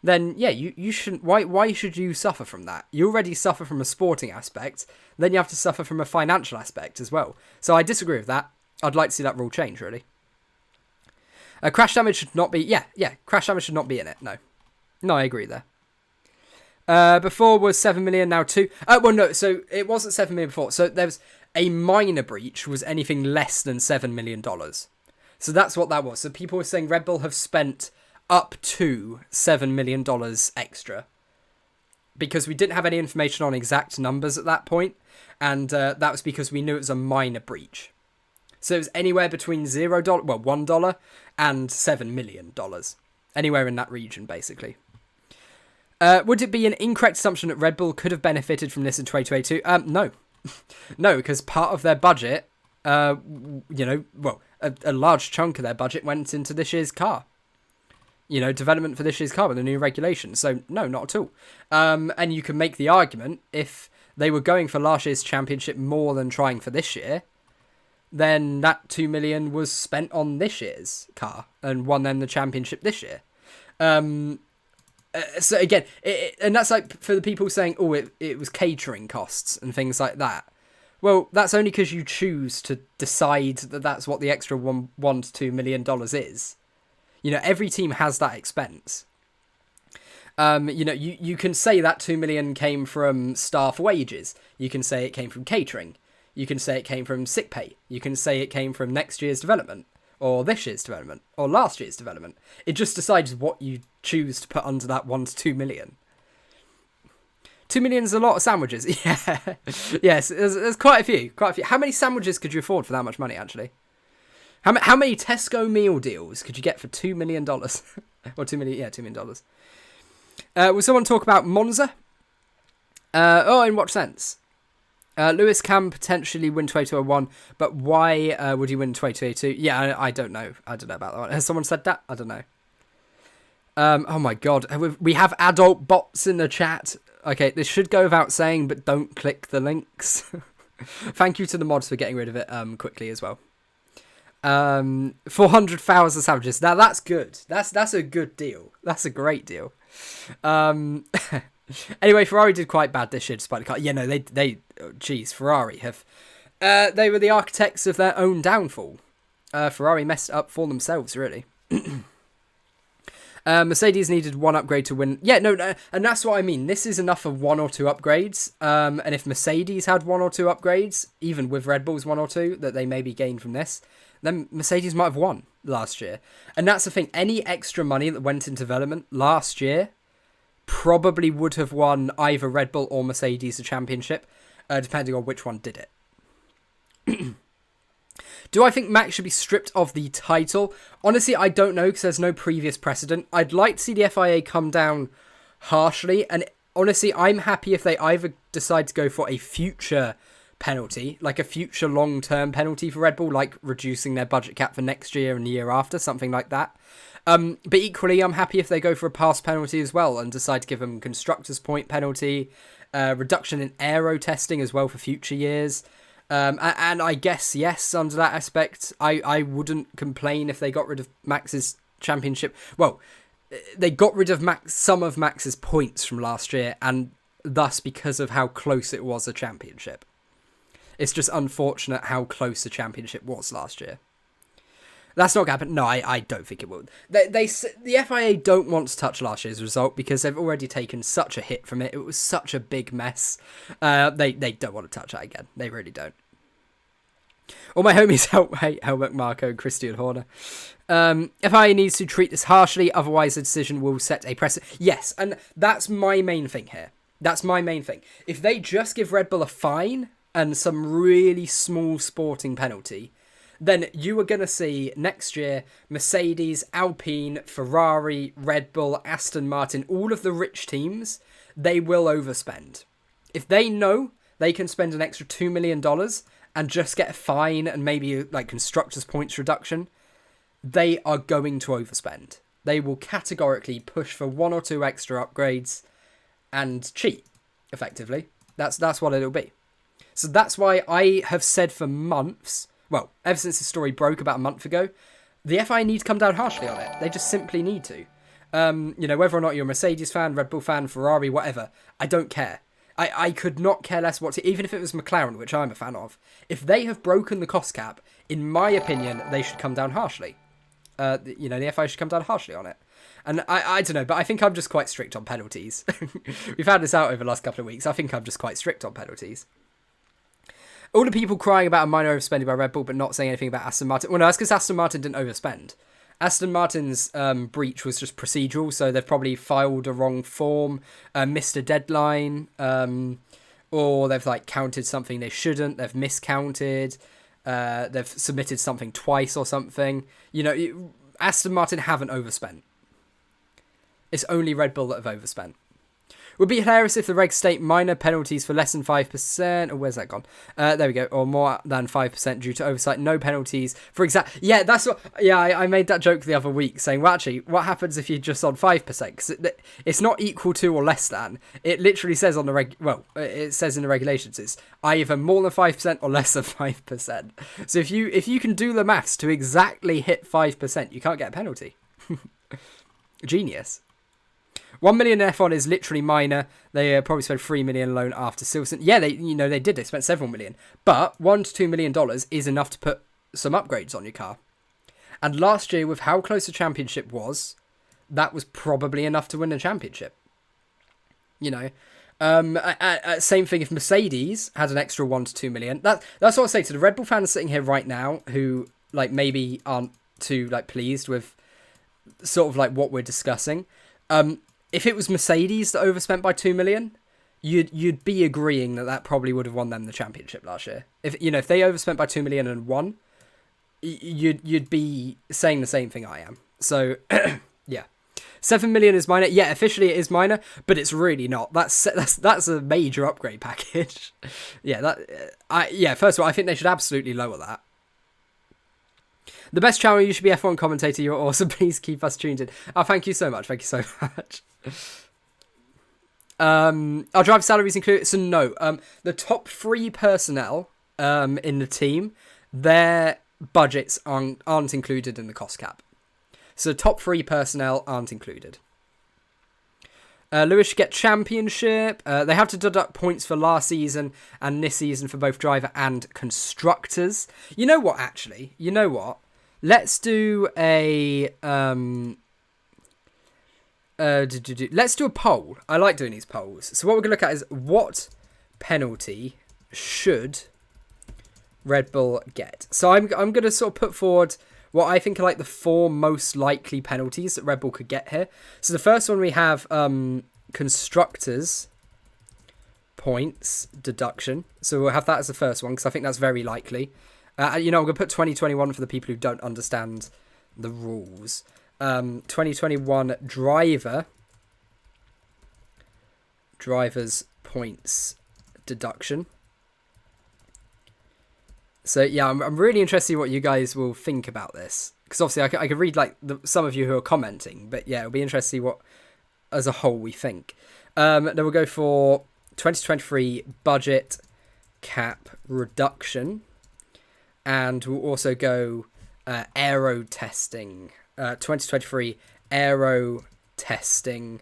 then yeah, you shouldn't. Why should you suffer from that? You already suffer from a sporting aspect, then you have to suffer from a financial aspect as well. So I disagree with that. I'd like to see that rule change, really. Crash damage should not be. Yeah. Crash damage should not be in it. No, I agree there. Before was 7 million, now 2. Well, no. So it wasn't 7 million before. So there was a minor breach was anything less than $7 million. So that's what that was. So people were saying Red Bull have spent up to $7 million extra, because we didn't have any information on exact numbers at that point, and that was because we knew it was a minor breach. So it was anywhere between $1 and $7 million, anywhere in that region, basically. Would it be an incorrect assumption that Red Bull could have benefited from this in 2022? No. No, because part of their budget, a large chunk of their budget went into this year's car. Development for this year's car with the new regulations. So, no, not at all. And you can make the argument, if they were going for last year's championship more than trying for this year, then that $2 million was spent on this year's car and won them the championship this year. So, again, and that's like for the people saying, oh, it was catering costs and things like that. Well, that's only because you choose to decide that that's what the extra $1 to $2 million is. Every team has that expense. You can say that $2 million came from staff wages. You can say it came from catering. You can say it came from sick pay. You can say it came from next year's development, or this year's development, or last year's development. It just decides what you choose to put under that $1 to $2 million. $2 million is a lot of sandwiches. Yeah. Yes, there's quite a few. How many sandwiches could you afford for that much money, actually? How many Tesco meal deals could you get for $2 million? Or $2 million, yeah, $2 million. Will someone talk about Monza? In what sense? Lewis can potentially win 2021, but why would he win 2022? Yeah, I don't know. I don't know about that one. Has someone said that? I don't know. Oh my god. We have adult bots in the chat. Okay, this should go without saying, but don't click the links. Thank you to the mods for getting rid of it quickly as well. 400,000 savages. Now that's good. That's a good deal. That's a great deal. Anyway, Ferrari did quite bad this year despite the car. Yeah, no, Ferrari have. They were the architects of their own downfall. Ferrari messed up for themselves, really. Mercedes needed one upgrade to win. Yeah, no, and that's what I mean. This is enough of one or two upgrades. And if Mercedes had one or two upgrades, even with Red Bull's one or two that they maybe gained from this, then Mercedes might have won last year. And that's the thing. Any extra money that went into development last year probably would have won either Red Bull or Mercedes the championship, depending on which one did it. Do I think Max should be stripped of the title? Honestly, I don't know, because there's no previous precedent. I'd like to see the FIA come down harshly, and honestly, I'm happy if they either decide to go for a future penalty, like a future long-term penalty for Red Bull, like reducing their budget cap for next year and the year after, something like that. But equally, I'm happy if they go for a past penalty as well and decide to give them constructors' point penalty, reduction in aero testing as well for future years. And I guess, yes, under that aspect, I wouldn't complain if they got rid of Max's championship. Well, they got rid of some of Max's points from last year, and thus because of how close it was a championship. It's just unfortunate how close the championship was last year. That's not going to happen. No, I don't think it will. The FIA don't want to touch last year's result because they've already taken such a hit from it. It was such a big mess. They don't want to touch that again. They really don't. All my homies hate Helmut Marko and Christian Horner. FIA needs to treat this harshly, otherwise the decision will set a precedent. Yes, and that's my main thing here. That's my main thing. If they just give Red Bull a fine and some really small sporting penalty, then you are going to see next year Mercedes, Alpine, Ferrari, Red Bull, Aston Martin, all of the rich teams, they will overspend. If they know they can spend an extra $2 million and just get a fine and maybe like constructors' points reduction, they are going to overspend. They will categorically push for 1 or 2 extra upgrades and cheat, effectively. That's what it'll be. So that's why I have said for months, well, ever since the story broke about a month ago, the FIA need to come down harshly on it. They just simply need to. Whether or not you're a Mercedes fan, Red Bull fan, Ferrari, whatever, I don't care. I could not care less even if it was McLaren, which I'm a fan of. If they have broken the cost cap, in my opinion, they should come down harshly. The FIA should come down harshly on it. And I don't know, but I think I'm just quite strict on penalties. We've had this out over the last couple of weeks. I think I'm just quite strict on penalties. All the people crying about a minor overspending by Red Bull, but not saying anything about Aston Martin. Well, no, that's because Aston Martin didn't overspend. Aston Martin's breach was just procedural, so they've probably filed a wrong form, missed a deadline, or they've counted something they shouldn't. They've miscounted. They've submitted something twice or something. Aston Martin haven't overspent. It's only Red Bull that have overspent. Would be hilarious if the regs state minor penalties for less than 5%. Oh, where's that gone? There we go. Or more than 5% due to oversight. No penalties for exact. Yeah, that's what. Yeah, I made that joke the other week saying, well, actually, what happens if you're just on 5%? Because it's not equal to or less than. It literally says on the it says in the regulations it's either more than 5% or less than 5%. So if you can do the maths to exactly hit 5%, you can't get a penalty. Genius. 1 million in F1 is literally minor. They probably spent 3 million alone after Silverstone. Yeah, they did. They spent several million. But $1 to $2 million is enough to put some upgrades on your car. And last year, with how close the championship was, that was probably enough to win a championship. Same thing if Mercedes had an extra 1 to 2 million. That's what I say to the Red Bull fans sitting here right now who maybe aren't too pleased with sort of what we're discussing. If it was Mercedes that overspent by 2 million, you'd be agreeing that probably would have won them the championship last year. If they overspent by 2 million and won, you'd be saying the same thing I am. So yeah, 7 million is minor. Yeah, officially it is minor, but it's really not. That's a major upgrade package. First of all, I think they should absolutely lower that. The best channel, you should be F1 commentator. You're awesome. Please keep us tuned in. Oh, thank you so much. Thank you so much. Our driver salaries included. So no, the top 3 personnel in the team, their budgets aren't included in the cost cap. So top 3 personnel aren't included. Lewis should get championship. They have to deduct points for last season and this season for both driver and constructors. You know what? Actually, let's do a let's do a poll. I like doing these polls. So what we're going to look at is what penalty should Red Bull get. So I'm going to sort of put forward what I think are the 4 most likely penalties that Red Bull could get here. So the first one we have constructors points deduction. So we'll have that as the first one because I think that's very likely. I'm going to put 2021 for the people who don't understand the rules. 2021 driver's points deduction. So yeah, I'm really interested in what you guys will think about this. Because obviously I can read some of you who are commenting. But yeah, it'll be interesting to see what as a whole we think. Then we'll go for 2023 budget cap reduction, and we'll also go aero testing, 2023 aero testing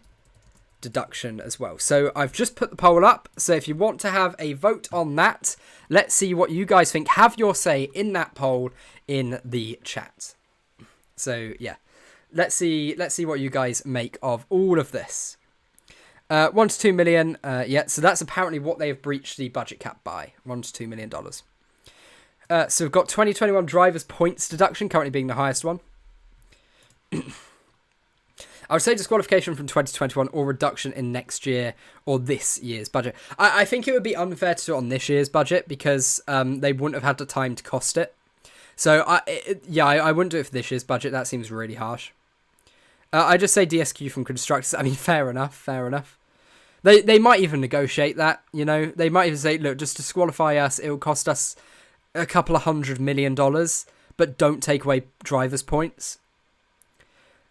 deduction as well. So I've just put the poll up, so if you want to have a vote on that, let's see what you guys think. Have your say in that poll in the chat. So yeah, let's see what you guys make of all of this. 1 to 2 million, yeah, so that's apparently what they have breached the budget cap by, $1 to $2 million. So we've got 2021 drivers points deduction currently being the highest one. I would say disqualification from 2021 or reduction in next year or this year's budget. I think it would be unfair to do it on this year's budget because they wouldn't have had the time to cost it. So, I wouldn't do it for this year's budget. That seems really harsh. I just say DSQ from constructors. I mean, fair enough. They might even negotiate that, you know. They might even say, look, just disqualify us. It will cost us a couple of $100 million, but don't take away drivers' points.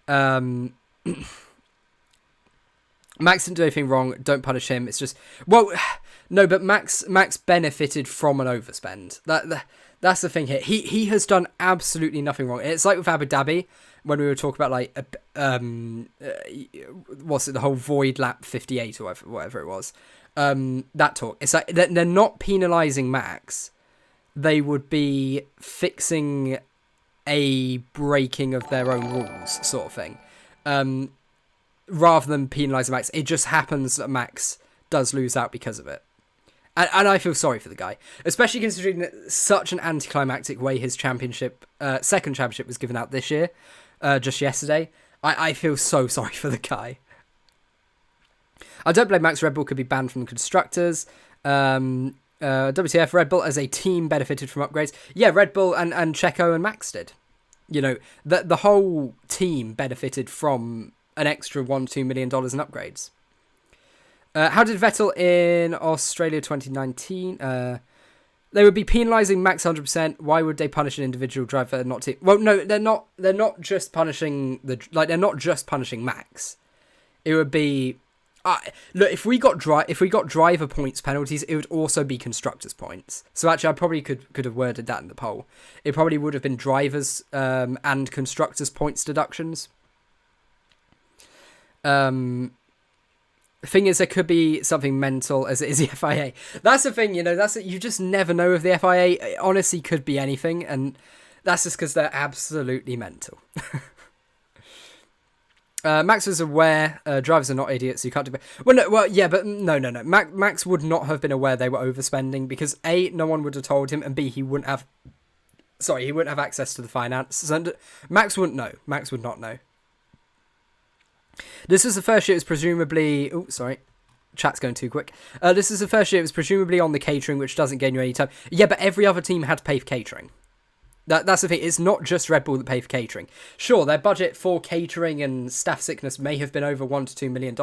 Max didn't do anything wrong. Don't punish him. It's just, well, no, but Max benefited from an overspend. That's the thing here. He has done absolutely nothing wrong. It's like with Abu Dhabi when we were talking about like what's it, the whole void lap 58 or whatever it was. That talk. It's like they're not penalising Max. They would be fixing a breaking of their own rules, sort of thing. Rather than penalising Max, it just happens that Max does lose out because of it. And I feel sorry for the guy, especially considering that such an anticlimactic way his championship, second championship was given out this year, just yesterday. I feel so sorry for the guy. I don't blame Max. Red Bull could be banned from the constructors. WTF, Red Bull as a team benefited from upgrades. Yeah, Red Bull and Checo and Max did. You know, the whole team benefited from an extra $1-2 million in upgrades. How did Vettel in Australia 2019? They would be penalising Max 100%. Why would they punish an individual driver, not team? Well, no, they're not. They're not just punishing they're not just punishing Max. It would be look, if we got driver points penalties, it would also be constructors points. So actually, I probably could have worded that in the poll. It probably would have been drivers and constructors points deductions. The thing is, there could be something mental as it is the FIA. That's the thing, you know. You just never know with the FIA. It honestly could be anything, and that's just because they're absolutely mental. Max was aware. Drivers are not idiots. So you can't do. No. Max would not have been aware they were overspending because A, no one would have told him, and B, he wouldn't have access to the finance. And Max wouldn't know. Max would not know. This is the first year it was presumably... Oh, sorry. Chat's going too quick. This is the first year it was presumably on the catering, which doesn't gain you any time. Yeah, but every other team had to pay for catering. That's the thing. It's not just Red Bull that pay for catering. Sure, their budget for catering and staff sickness may have been over $1 to $2 million.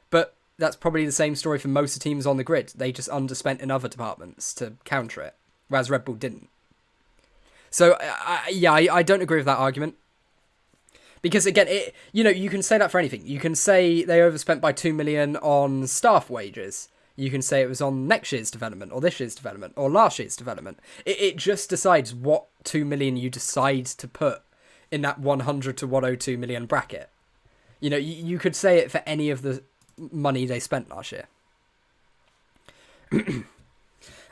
But that's probably the same story for most of the teams on the grid. They just underspent in other departments to counter it. Whereas Red Bull didn't. So, I don't agree with that argument. Because again, you can say that for anything. You can say they overspent by $2 million on staff wages. You can say it was on next year's development, or this year's development, or last year's development. It just decides what $2 million you decide to put in that 100 to 102 million bracket. You know, you could say it for any of the money they spent last year.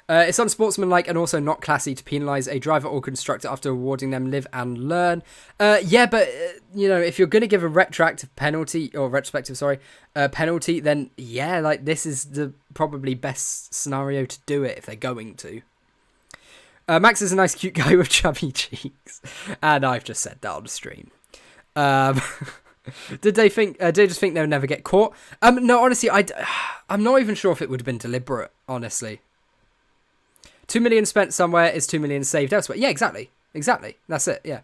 It's unsportsmanlike and also not classy to penalise a driver or constructor after awarding them live and learn. But if you're going to give a retrospective penalty, then yeah, like this is the probably best scenario to do it if they're going to. Max is a nice, cute guy with chubby cheeks, and I've just said that on the stream. Did they just think they would never get caught? No, honestly, I'm not even sure if it would have been deliberate. Honestly. 2 million spent somewhere is 2 million saved elsewhere. Yeah, exactly. That's it. Yeah.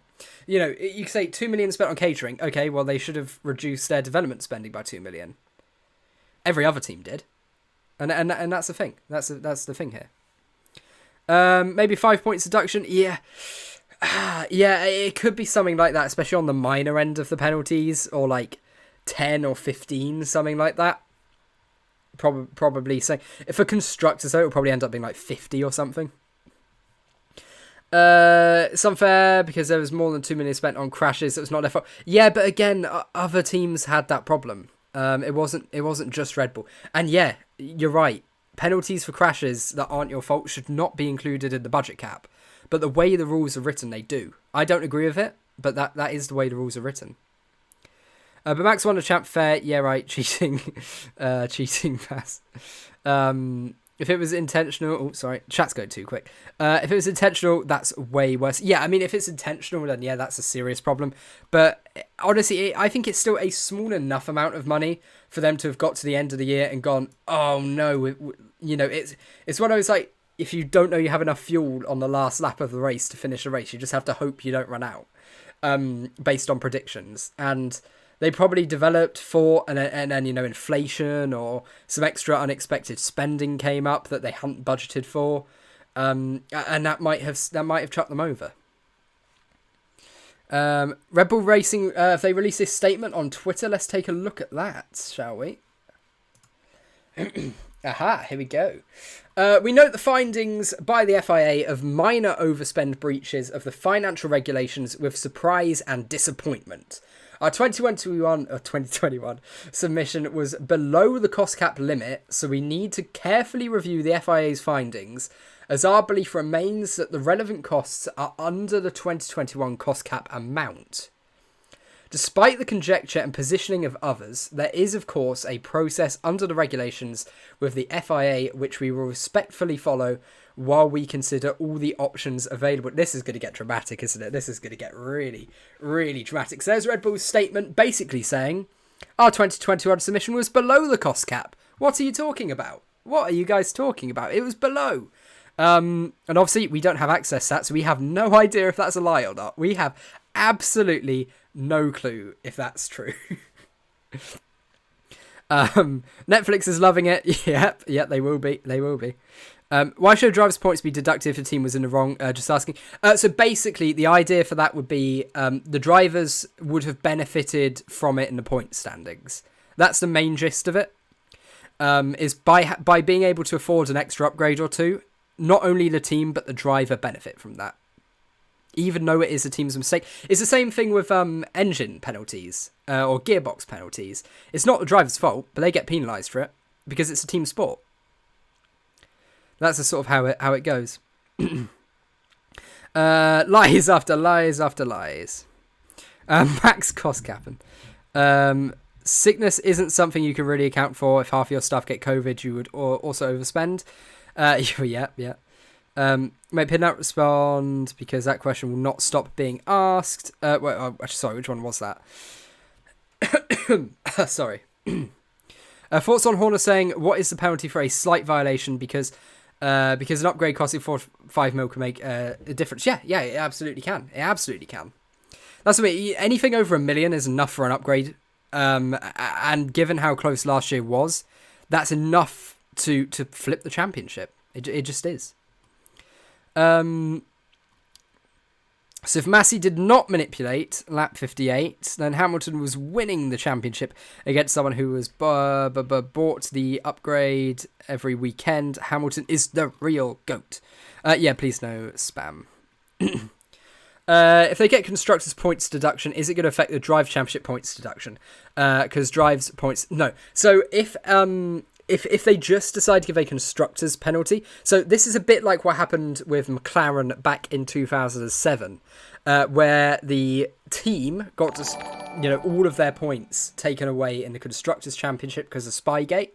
You know, you say 2 million spent on catering. Okay, well, they should have reduced their development spending by 2 million. Every other team did. And that's the thing. That's the thing here. Maybe 5 points deduction. Yeah. Yeah, it could be something like that, especially on the minor end of the penalties, or like 10 or 15, something like that. probably saying. If for constructors, though, it'll probably end up being like 50 or something. It's unfair because there was more than 2 million spent on crashes. It was not their fault. Yeah, but again, other teams had that problem. It wasn't just Red Bull. And yeah, you're right. Penalties for crashes that aren't your fault should not be included in the budget cap. But the way the rules are written, they do. I don't agree with it, but that is the way the rules are written. But Max won the champ fair. Yeah, right. Cheating. Cheating pass. If it was intentional... Oh, sorry. Chat's going too quick. If it was intentional, that's way worse. Yeah, I mean, if it's intentional, then yeah, that's a serious problem. But honestly, I think it's still a small enough amount of money for them to have got to the end of the year and gone, oh, no. It's one of those, like, if you don't know you have enough fuel on the last lap of the race to finish the race, you just have to hope you don't run out based on predictions. And... they probably developed for, and then inflation or some extra unexpected spending came up that they hadn't budgeted for, and that might have chucked them over. Red Bull Racing, if they release this statement on Twitter, let's take a look at that, shall we? Aha, here we go. We note the findings by the FIA of minor overspend breaches of the financial regulations with surprise and disappointment. Our 2021 submission was below the cost cap limit, so we need to carefully review the FIA's findings, as our belief remains that the relevant costs are under the 2021 cost cap amount. Despite the conjecture and positioning of others, there is, of course, a process under the regulations with the FIA which we will respectfully follow while we consider all the options available. This is going to get dramatic, isn't it? This is going to get really, really dramatic. So there's Red Bull's statement basically saying, our 2021 submission was below the cost cap. What are you talking about? What are you guys talking about? It was below. And obviously we don't have access to that, so we have no idea if that's a lie or not. We have absolutely no clue if that's true. Netflix is loving it. Yep, they will be. Why should drivers' points be deducted if the team was in the wrong? Just asking. So basically, the idea for that would be the drivers would have benefited from it in the point standings. That's the main gist of it. Is by being able to afford an extra upgrade or two, not only the team but the driver benefit from that. Even though it is a team's mistake. It's the same thing with engine penalties or gearbox penalties. It's not the driver's fault, but they get penalised for it because it's a team sport. That's the sort of how it goes. Lies after lies after lies. Max cost capping. Sickness isn't something you can really account for. If half your staff get COVID, you would also overspend. Yeah. May Pin not respond because that question will not stop being asked. Sorry, which one was that? Sorry. Thoughts on Horner saying, what is the penalty for a slight violation because an upgrade costing 4-5 mil can make a difference? Yeah, it absolutely can. It absolutely can. That's what I mean. Anything over $1 million is enough for an upgrade. And given how close last year was, that's enough to flip the championship. It just is. So if Massey did not manipulate lap 58, then Hamilton was winning the championship against someone who was bought the upgrade every weekend. Hamilton is the real GOAT. Yeah, please no spam. If they get constructors points deduction, is it going to affect the drive championship points deduction? Because drives points... No. So if they just decide to give a constructors penalty... So this is a bit like what happened with McLaren back in 2007, where the team got to, all of their points taken away in the constructors championship because of Spygate,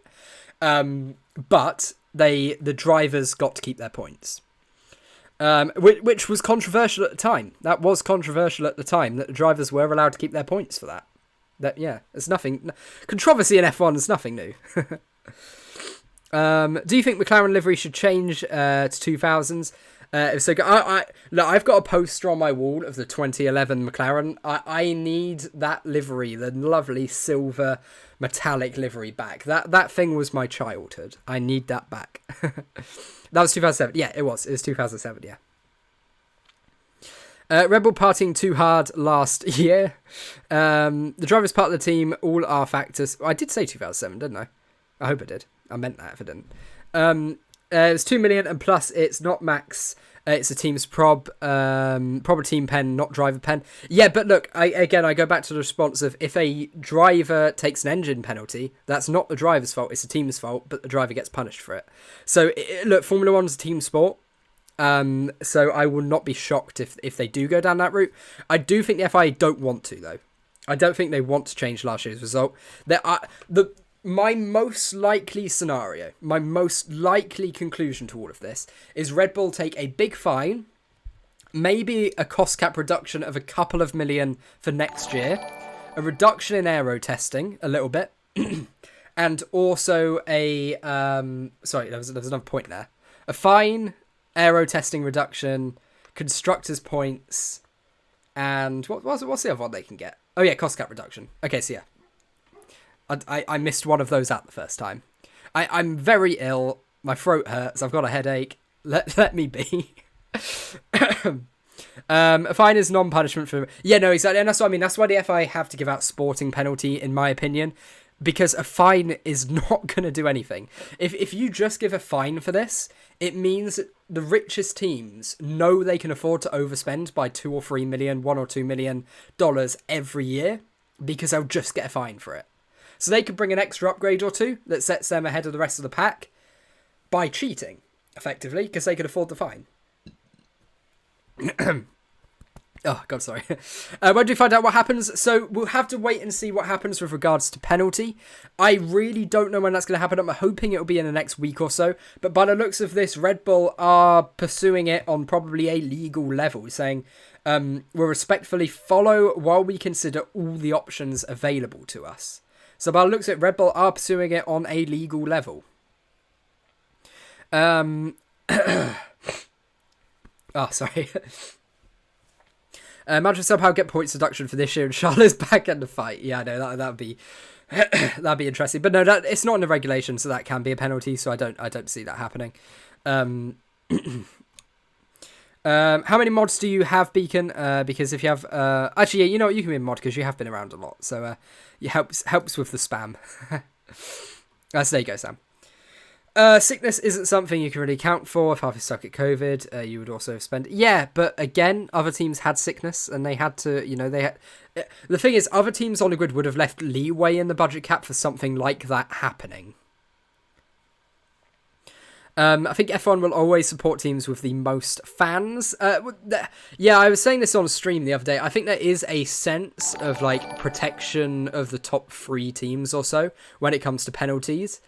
but the drivers got to keep their points. Which was controversial at the time. That was controversial at the time, that the drivers were allowed to keep their points for that. There's nothing... Controversy in F1 is nothing new. Do you think McLaren livery should change to 2000s? If so, look, I've got a poster on my wall of the 2011 McLaren. I need that livery, the lovely silver metallic livery back. That thing was my childhood. I need that back. That was 2007. Yeah, it was 2007, yeah. Red Bull partying too hard last year. The drivers part of the team, all are factors. I did say 2007, didn't I? I hope I did. I meant that if I didn't. It's 2 million, and plus it's not max. It's a team's prob a team pen, not driver pen. Yeah, but look, I go back to the response of if a driver takes an engine penalty, that's not the driver's fault, it's the team's fault, but the driver gets punished for it. So, look, Formula 1 is a team sport. So I will not be shocked if they do go down that route. I do think the FIA don't want to, though. I don't think they want to change last year's result. My most likely scenario, my most likely conclusion to all of this is Red Bull take a big fine, maybe a cost cap reduction of a couple of million for next year, a reduction in aero testing a little bit, and also a sorry, there was another point there. A fine, aero testing reduction, constructors points, and what's the other one they can get? Oh yeah, cost cap reduction. Okay, so yeah. I missed one of those out the first time. I'm very ill. My throat hurts. I've got a headache. Let me be. A fine is non-punishment for... Yeah, no, exactly. And that's what I mean. That's why the FIA have to give out sporting penalty, in my opinion. Because a fine is not going to do anything. If you just give a fine for this, it means that the richest teams know they can afford to overspend by $2 or $3 million, $1 or $2 million every year. Because they'll just get a fine for it. So they could bring an extra upgrade or two that sets them ahead of the rest of the pack by cheating, effectively, because they could afford the fine. Oh, God, sorry. When do we find out what happens? So we'll have to wait and see what happens with regards to penalty. I really don't know when that's going to happen. I'm hoping it'll be in the next week or so. But by the looks of this, Red Bull are pursuing it on probably a legal level, saying we'll respectfully follow while we consider all the options available to us. So by the looks of it, Red Bull are pursuing it on a legal level. Oh, sorry. Imagine somehow get points deduction for this year and Charlotte's back in the fight. Yeah, I know that'd be that'd be interesting. But no, it's not in the regulation, so that can be a penalty. So I don't see that happening. How many mods do you have, Beacon? Because if you have... actually, yeah, you know what? You can be a mod because you have been around a lot. So it helps with the spam. So there you go, Sam. Sickness isn't something you can really account for. If half is stuck at COVID, you would also spend... Yeah, but again, other teams had sickness and they had to... The thing is, other teams on the grid would have left leeway in the budget cap for something like that happening. I think F1 will always support teams with the most fans. Yeah, I was saying this on stream the other day. I think there is a sense of protection of the top 3 teams or so when it comes to penalties.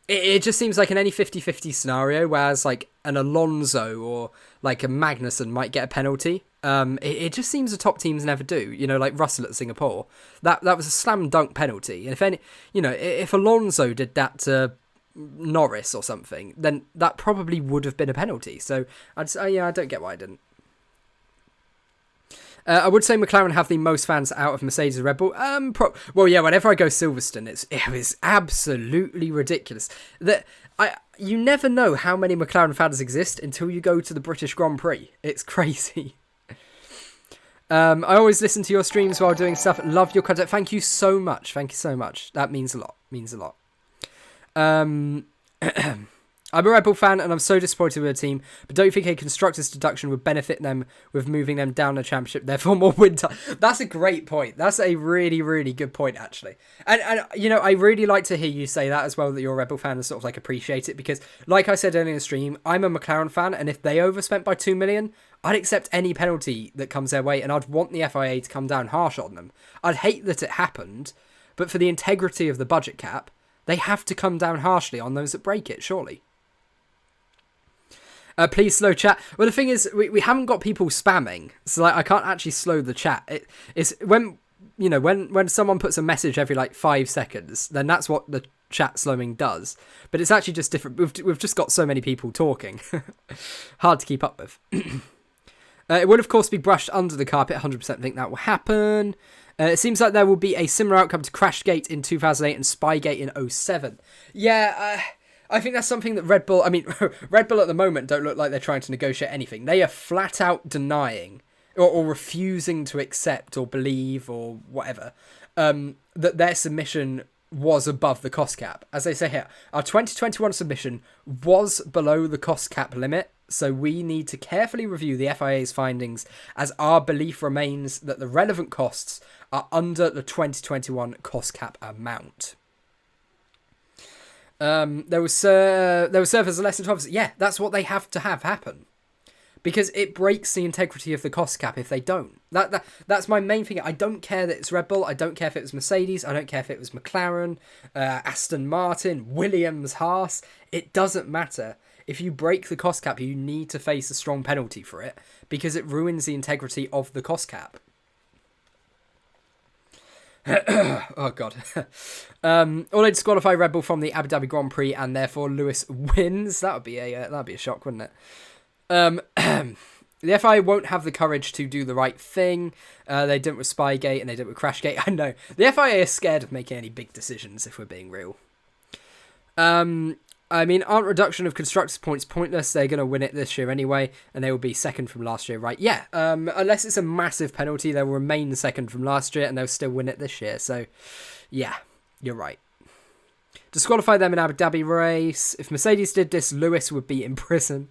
It just seems like in any 50-50 scenario, whereas an Alonso or a Magnussen might get a penalty. It just seems the top teams never do. Like Russell at Singapore, that was a slam dunk penalty. And if Alonso did that to Norris or something, then that probably would have been a penalty. So I don't get why I didn't. I would say McLaren have the most fans out of Mercedes and Red Bull. Well, yeah. Whenever I go Silverstone, it was absolutely ridiculous. You never know how many McLaren fans exist until you go to the British Grand Prix. It's crazy. I always listen to your streams while doing stuff. Love your content. Thank you so much. That means a lot. I'm a Red Bull fan and I'm so disappointed with the team, but don't you think a constructors deduction would benefit them with moving them down the championship, therefore more win time? That's a great point. That's a really, really good point, actually. And I really like to hear you say that as well, that you're a Red Bull fan and sort of appreciate it, because like I said earlier in the stream, I'm a McLaren fan, and if they overspent by 2 million, I'd accept any penalty that comes their way, and I'd want the FIA to come down harsh on them. I'd hate that it happened, but for the integrity of the budget cap, they have to come down harshly on those that break it, surely. Please slow chat. Well, the thing is, we haven't got people spamming, so I can't actually slow the chat. It's when someone puts a message every 5 seconds, then that's what the chat slowing does. But it's actually just different. We've just got so many people talking, hard to keep up with. It will of course be brushed under the carpet. 100% think that will happen. It seems like there will be a similar outcome to Crashgate in 2008 and Spygate in 2007. Yeah, I think that's something that Red Bull... Red Bull at the moment don't look like they're trying to negotiate anything. They are flat out denying or refusing to accept or believe or whatever that their submission was above the cost cap. As they say here, our 2021 submission was below the cost cap limit, so we need to carefully review the FIA's findings, as our belief remains that the relevant costs are under the 2021 cost cap amount. There was served as a lesson to officers. Yeah, that's what they have to have happen, because it breaks the integrity of the cost cap if they don't. That's my main thing. I don't care that it's Red Bull. I don't care if it was Mercedes. I don't care if it was McLaren, Aston Martin, Williams, Haas. It doesn't matter. If you break the cost cap, you need to face a strong penalty for it, because it ruins the integrity of the cost cap. Oh god. Although disqualify Red Bull from the Abu Dhabi Grand Prix and therefore Lewis wins, that'd be a shock, wouldn't it? The FIA won't have the courage to do the right thing. They didn't with Spygate and they didn't with Crashgate. I know the FIA is scared of making any big decisions, if we're being real. I mean, aren't reduction of constructors' points pointless? They're going to win it this year anyway, and they will be second from last year, right? Yeah, unless it's a massive penalty, they'll remain second from last year, and they'll still win it this year. So, yeah, you're right. Disqualify them in Abu Dhabi race. If Mercedes did this, Lewis would be in prison.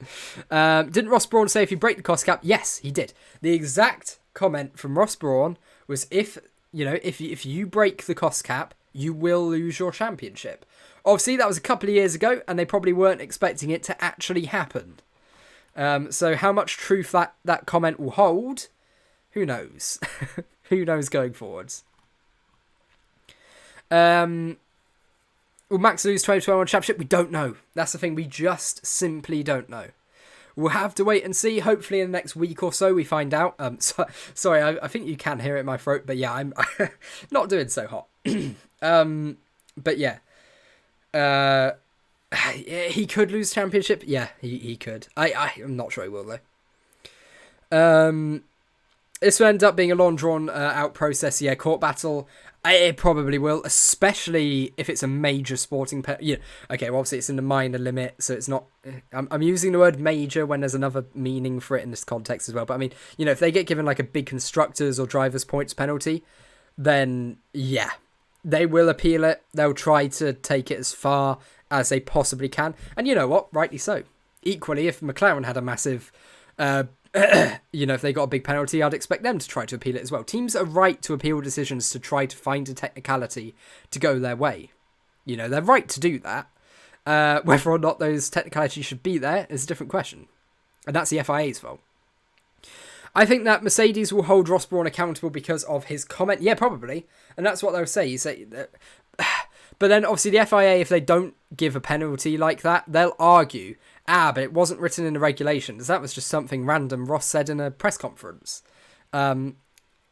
Didn't Ross Brawn say if you break the cost cap? Yes, he did. The exact comment from Ross Brawn was if you break the cost cap, you will lose your championship. Obviously, that was a couple of years ago, and they probably weren't expecting it to actually happen. So how much truth that comment will hold, who knows? Who knows going forwards? Will Max lose 2021 championship? We don't know. That's the thing. We just simply don't know. We'll have to wait and see. Hopefully in the next week or so we find out. Sorry, I think you can hear it in my throat, but yeah, I'm not doing so hot. But yeah. He could lose championship. Yeah, he could. I'm not sure he will though. This will end up being a long drawn out process. Yeah, court battle. It probably will, especially if it's a major sporting. Okay, well, obviously it's in the minor limit, so it's not. I'm using the word major when there's another meaning for it in this context as well. But I mean, if they get given like a big constructors or drivers points penalty, then yeah. They will appeal it. They'll try to take it as far as they possibly can. And you know what? Rightly so. Equally, if McLaren had a massive, if they got a big penalty, I'd expect them to try to appeal it as well. Teams are right to appeal decisions to try to find a technicality to go their way. They're right to do that. Whether or not those technicalities should be there is a different question. And that's the FIA's fault. I think that Mercedes will hold Ross Brawn accountable because of his comment. Yeah, probably. And that's what they'll say. You say that. But then obviously the FIA, if they don't give a penalty like that, they'll argue, but it wasn't written in the regulations. That was just something random Ross said in a press conference. And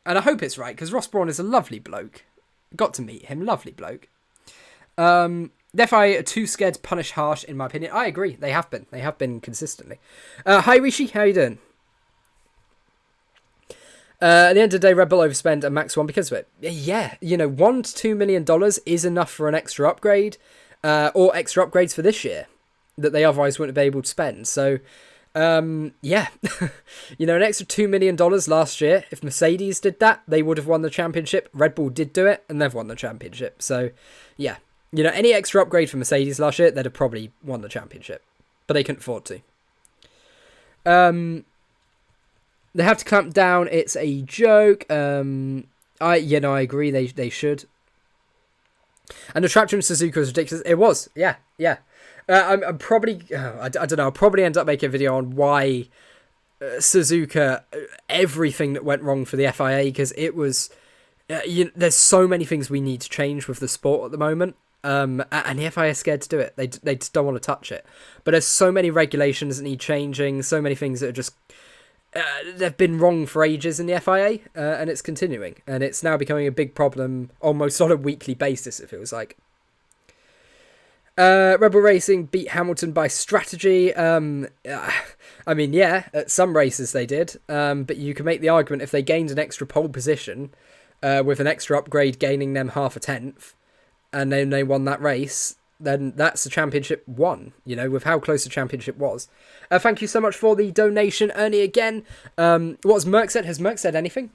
I hope it's right, because Ross Brawn is a lovely bloke. Got to meet him. Lovely bloke. The FIA are too scared to punish harsh, in my opinion. I agree. They have been. They have been consistently. Hi, Rishi. How you doing? At the end of the day, Red Bull overspend and Max won because of it. Yeah, $1 to $2 million is enough for an extra upgrade, or extra upgrades for this year that they otherwise wouldn't be able to spend. So, yeah, an extra $2 million last year. If Mercedes did that, they would have won the championship. Red Bull did do it, and they've won the championship. So, yeah, any extra upgrade for Mercedes last year, they'd have probably won the championship, but they couldn't afford to. They have to clamp down. It's a joke. I agree. They should. And the tractor in Suzuka was ridiculous. It was. Yeah. I'm probably. I don't know. I'll probably end up making a video on why Suzuka, everything that went wrong for the FIA, because it was. There's so many things we need to change with the sport at the moment. And the FIA is scared to do it. They just don't want to touch it. But there's so many regulations that need changing. So many things that are just. They've been wrong for ages in the FIA, and it's continuing, and it's now becoming a big problem almost on a weekly basis, it feels like. Red Bull Racing beat Hamilton by strategy. I mean, yeah, at some races they did, but you can make the argument if they gained an extra pole position with an extra upgrade gaining them half a tenth, and then they won that race, then that's the championship won, with how close the championship was. Thank you so much for the donation, Ernie, again. What's Merck said? Has Merck said anything?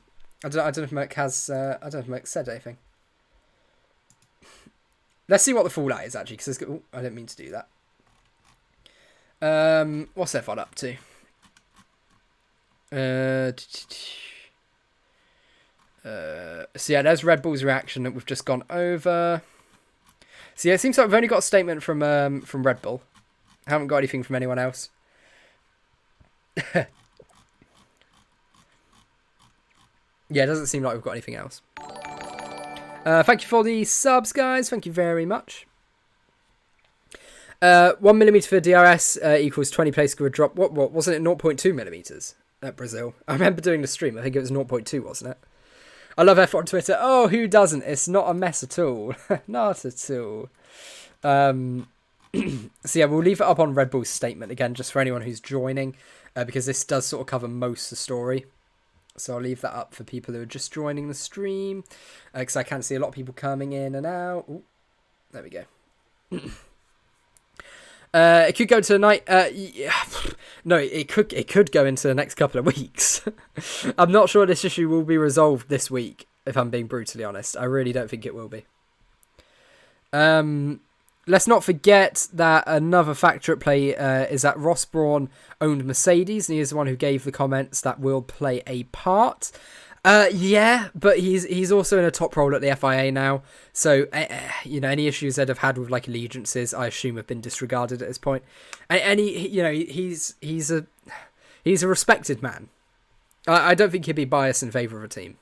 I don't know if Merck has. I don't know if Merck said anything. Let's see what the fallout is, actually, because I didn't mean to do that. What's F1 up to? So yeah, there's Red Bull's reaction that we've just gone over. So yeah, it seems like we've only got a statement from Red Bull. Haven't got anything from anyone else. Yeah, it doesn't seem like we've got anything else. Thank you for the subs, guys. Thank you very much. 1mm for DRS equals 20 place grid drop. What wasn't it? 0.2mm at Brazil. I remember doing the stream. I think it was 0.2, wasn't it? I love F1 Twitter. Oh, who doesn't? It's not a mess at all. Not at all. So yeah, we'll leave it up on Red Bull's statement again, just for anyone who's joining, because this does sort of cover most of the story. So I'll leave that up for people who are just joining the stream, because I can see a lot of people coming in and out. Ooh, there we go. It could go to tonight. No, it could go into the next couple of weeks. I'm not sure this issue will be resolved this week, if I'm being brutally honest. I really don't think it will be. Let's not forget that another factor at play is that Ross Brawn owned Mercedes, and he is the one who gave the comments that will play a part. Yeah, but he's also in a top role at the FIA now, so any issues that have had with like allegiances, I assume, have been disregarded at this point. And he's a respected man. I don't think he'd be biased in favour of a team.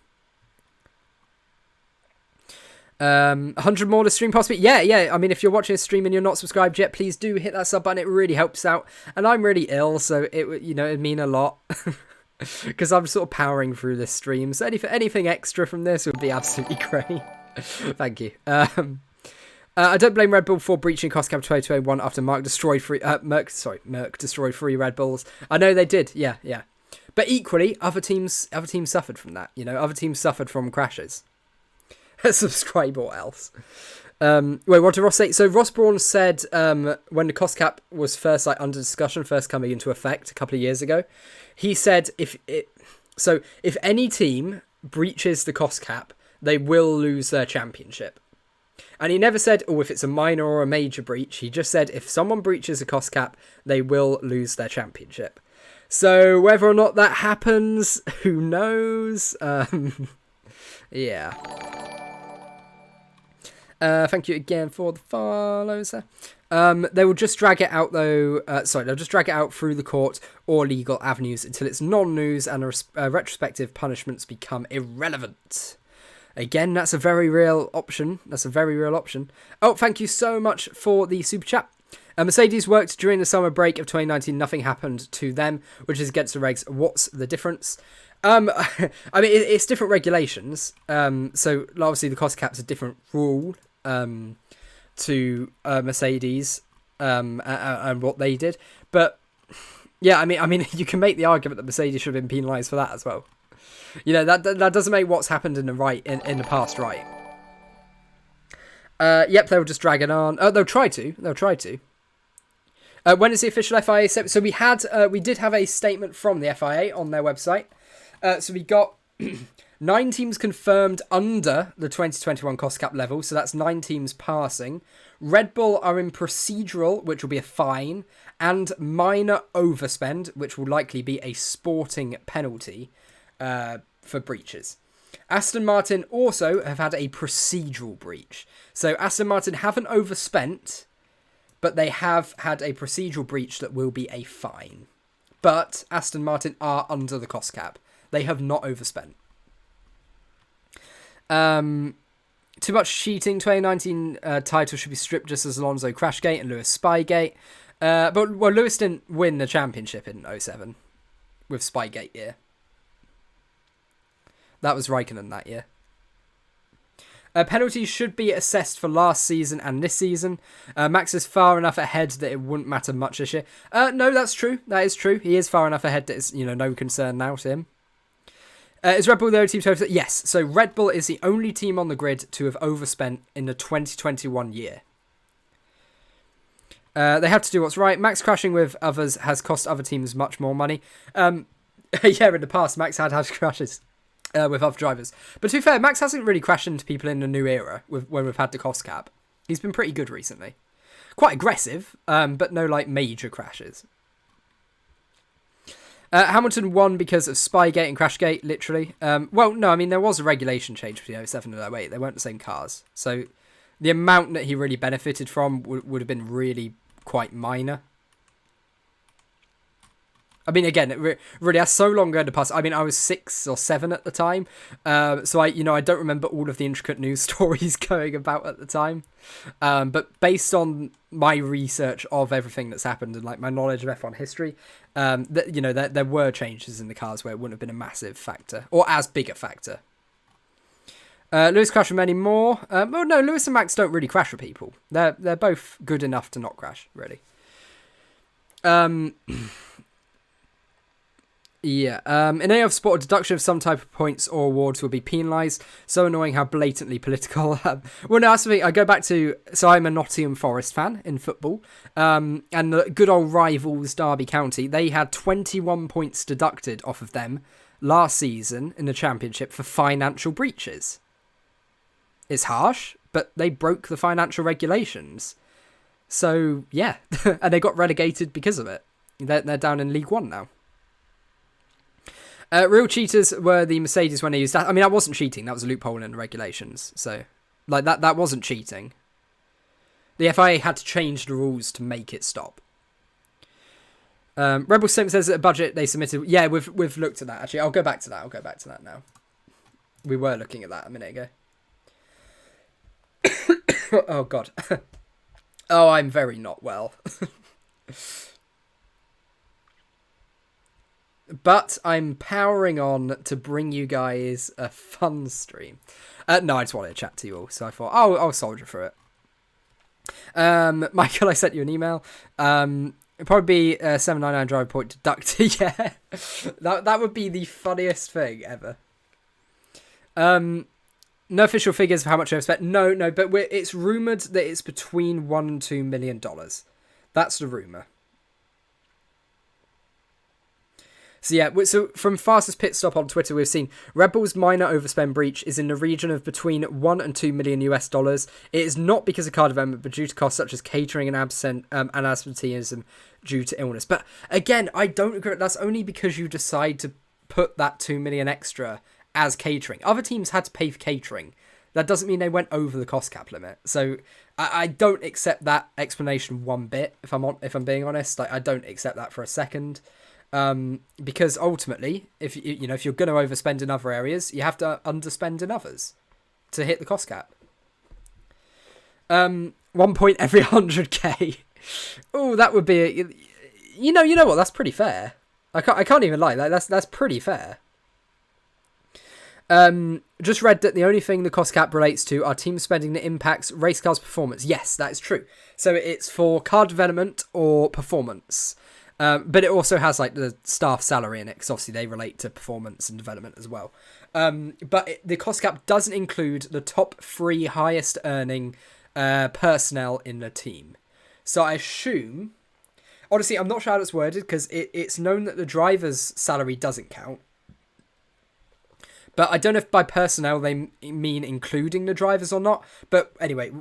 100 more to stream possibly. Yeah. I mean, if you're watching a stream and you're not subscribed yet, please do hit that sub button. It really helps out. And I'm really ill, so it'd mean a lot. Because I'm sort of powering through this stream. So anything extra from this would be absolutely great. Thank you. I don't blame Red Bull for breaching cost cap 2021 after Merc destroyed three Red Bulls. I know they did. Yeah. But equally, other teams suffered from that. Other teams suffered from crashes. Subscribe or else. Wait, what did Ross say? So Ross Brawn said when the cost cap was first under discussion, first coming into effect a couple of years ago, he said if any team breaches the cost cap, they will lose their championship. And he never said, if it's a minor or a major breach. He just said if someone breaches a cost cap, they will lose their championship. So whether or not that happens, who knows? Yeah. Thank you again for the follows there. They will just drag it out though. They'll just drag it out through the court or legal avenues until it's non-news and retrospective punishments become irrelevant. Again, that's a very real option. Oh, thank you so much for the super chat. Mercedes worked during the summer break of 2019. Nothing happened to them, which is against the regs. What's the difference? I mean, it's different regulations. So obviously the cost cap's a different rule to Mercedes and what they did. But yeah, I mean, you can make the argument that Mercedes should have been penalised for that as well. That doesn't make what's happened in the past right. Yep, they'll just drag it on. They'll try to. When is the official FIA statement? So we did have a statement from the FIA on their website. So we got 9 teams confirmed under the 2021 cost cap level. So that's 9 teams passing. Red Bull are in procedural, which will be a fine, and minor overspend, which will likely be a sporting penalty for breaches. Aston Martin also have had a procedural breach. So Aston Martin haven't overspent, but they have had a procedural breach that will be a fine. But Aston Martin are under the cost cap. They have not overspent. Too much cheating. 2019 title should be stripped just as Alonso Crashgate and Lewis Spygate. But Lewis didn't win the championship in 2007 with Spygate year. That was Raikkonen that year. Penalties should be assessed for last season and this season. Max is far enough ahead that it wouldn't matter much this year. No, that's true. That is true. He is far enough ahead that it's no concern now to him. Is Red Bull the only team to overspend? Yes. So Red Bull is the only team on the grid to have overspent in the 2021 year. They have to do what's right. Max crashing with others has cost other teams much more money. Yeah, in the past, Max had crashes with other drivers. But to be fair, Max hasn't really crashed into people in the new era when we've had the cost cap. He's been pretty good recently. Quite aggressive, but no, like, major crashes. Hamilton won because of Spygate and Crashgate, literally. Well, no, I mean, there was a regulation change between 07 and 08. They weren't the same cars. So the amount that he really benefited from would have been really quite minor. I mean, again, really, that's so long ago to pass. I mean, I was 6 or 7 at the time, so I don't remember all of the intricate news stories going about at the time. But based on my research of everything that's happened and like my knowledge of F1 history, there were changes in the cars where it wouldn't have been a massive factor or as big a factor. Lewis crashed with many more. Well, no, Lewis and Max don't really crash with people. They're both good enough to not crash, really. Yeah, in any other sport, a deduction of some type of points or awards will be penalised. So annoying how blatantly political. Well, no, that's the thing. I go back to... So I'm a Nottingham Forest fan in football. And the good old rivals, Derby County, they had 21 points deducted off of them last season in the Championship for financial breaches. It's harsh, but they broke the financial regulations. So, yeah. And they got relegated because of it. They're down in League One now. Real cheaters were the Mercedes when they used that. I mean, that wasn't cheating. That was a loophole in the regulations. So, like, that wasn't cheating. The FIA had to change the rules to make it stop. Rebel Sim says that a budget they submitted... Yeah, we've looked at that, actually. I'll go back to that now. We were looking at that a minute ago. Oh, God. Oh, I'm very not well. But I'm powering on to bring you guys a fun stream. No, I just wanted to chat to you all, so I thought, I'll soldier through it. Michael, I sent you an email. It'd probably be 799 drive point deducted. Yeah, that would be the funniest thing ever. No official figures of how much I've spent. No, but it's rumoured that it's between $1 and $2 million. That's the rumour. So yeah, so from Fastest Pit Stop on Twitter, we've seen Red Bull's minor overspend breach is in the region of between $1 and $2 million US. It is not because of car development, but due to costs such as catering and absenteeism due to illness. But again, I don't agree. That's only because you decide to put that $2 million extra as catering. Other teams had to pay for catering. That doesn't mean they went over the cost cap limit. So I don't accept that explanation one bit. If I'm being honest, I don't accept that for a second. Because ultimately, if you're going to overspend in other areas, you have to underspend in others to hit the cost cap. 1 point every 100k. Oh, that would be you know what? That's pretty fair. I can't even lie. That's pretty fair. Just read that the only thing the cost cap relates to are team spending that impacts race cars' performance. Yes, that is true. So it's for car development or performance. But it also has like the staff salary in it, because obviously they relate to performance and development as well. But the cost cap doesn't include the top 3 highest earning personnel in the team. So I assume, honestly, I'm not sure how it's worded, because it's known that the driver's salary doesn't count. But I don't know if by personnel they mean including the drivers or not. But anyway,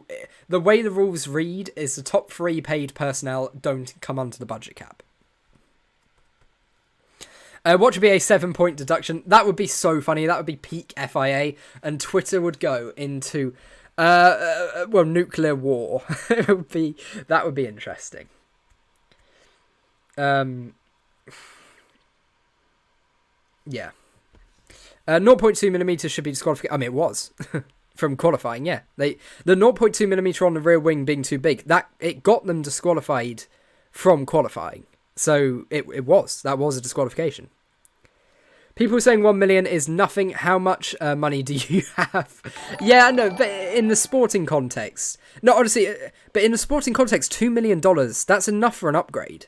the way the rules read is the top 3 paid personnel don't come under the budget cap. What should be a 7-point deduction? That would be so funny. That would be peak FIA, and Twitter would go into nuclear war. That would be interesting. Yeah. 0.2mm should be disqualified. I mean, it was from qualifying. Yeah, the 0.2mm on the rear wing being too big, that it got them disqualified from qualifying. So that was a disqualification. People saying 1 million is nothing. How much money do you have? Yeah, no, but in the sporting context, no, honestly, but in the sporting context, $2 million, that's enough for an upgrade.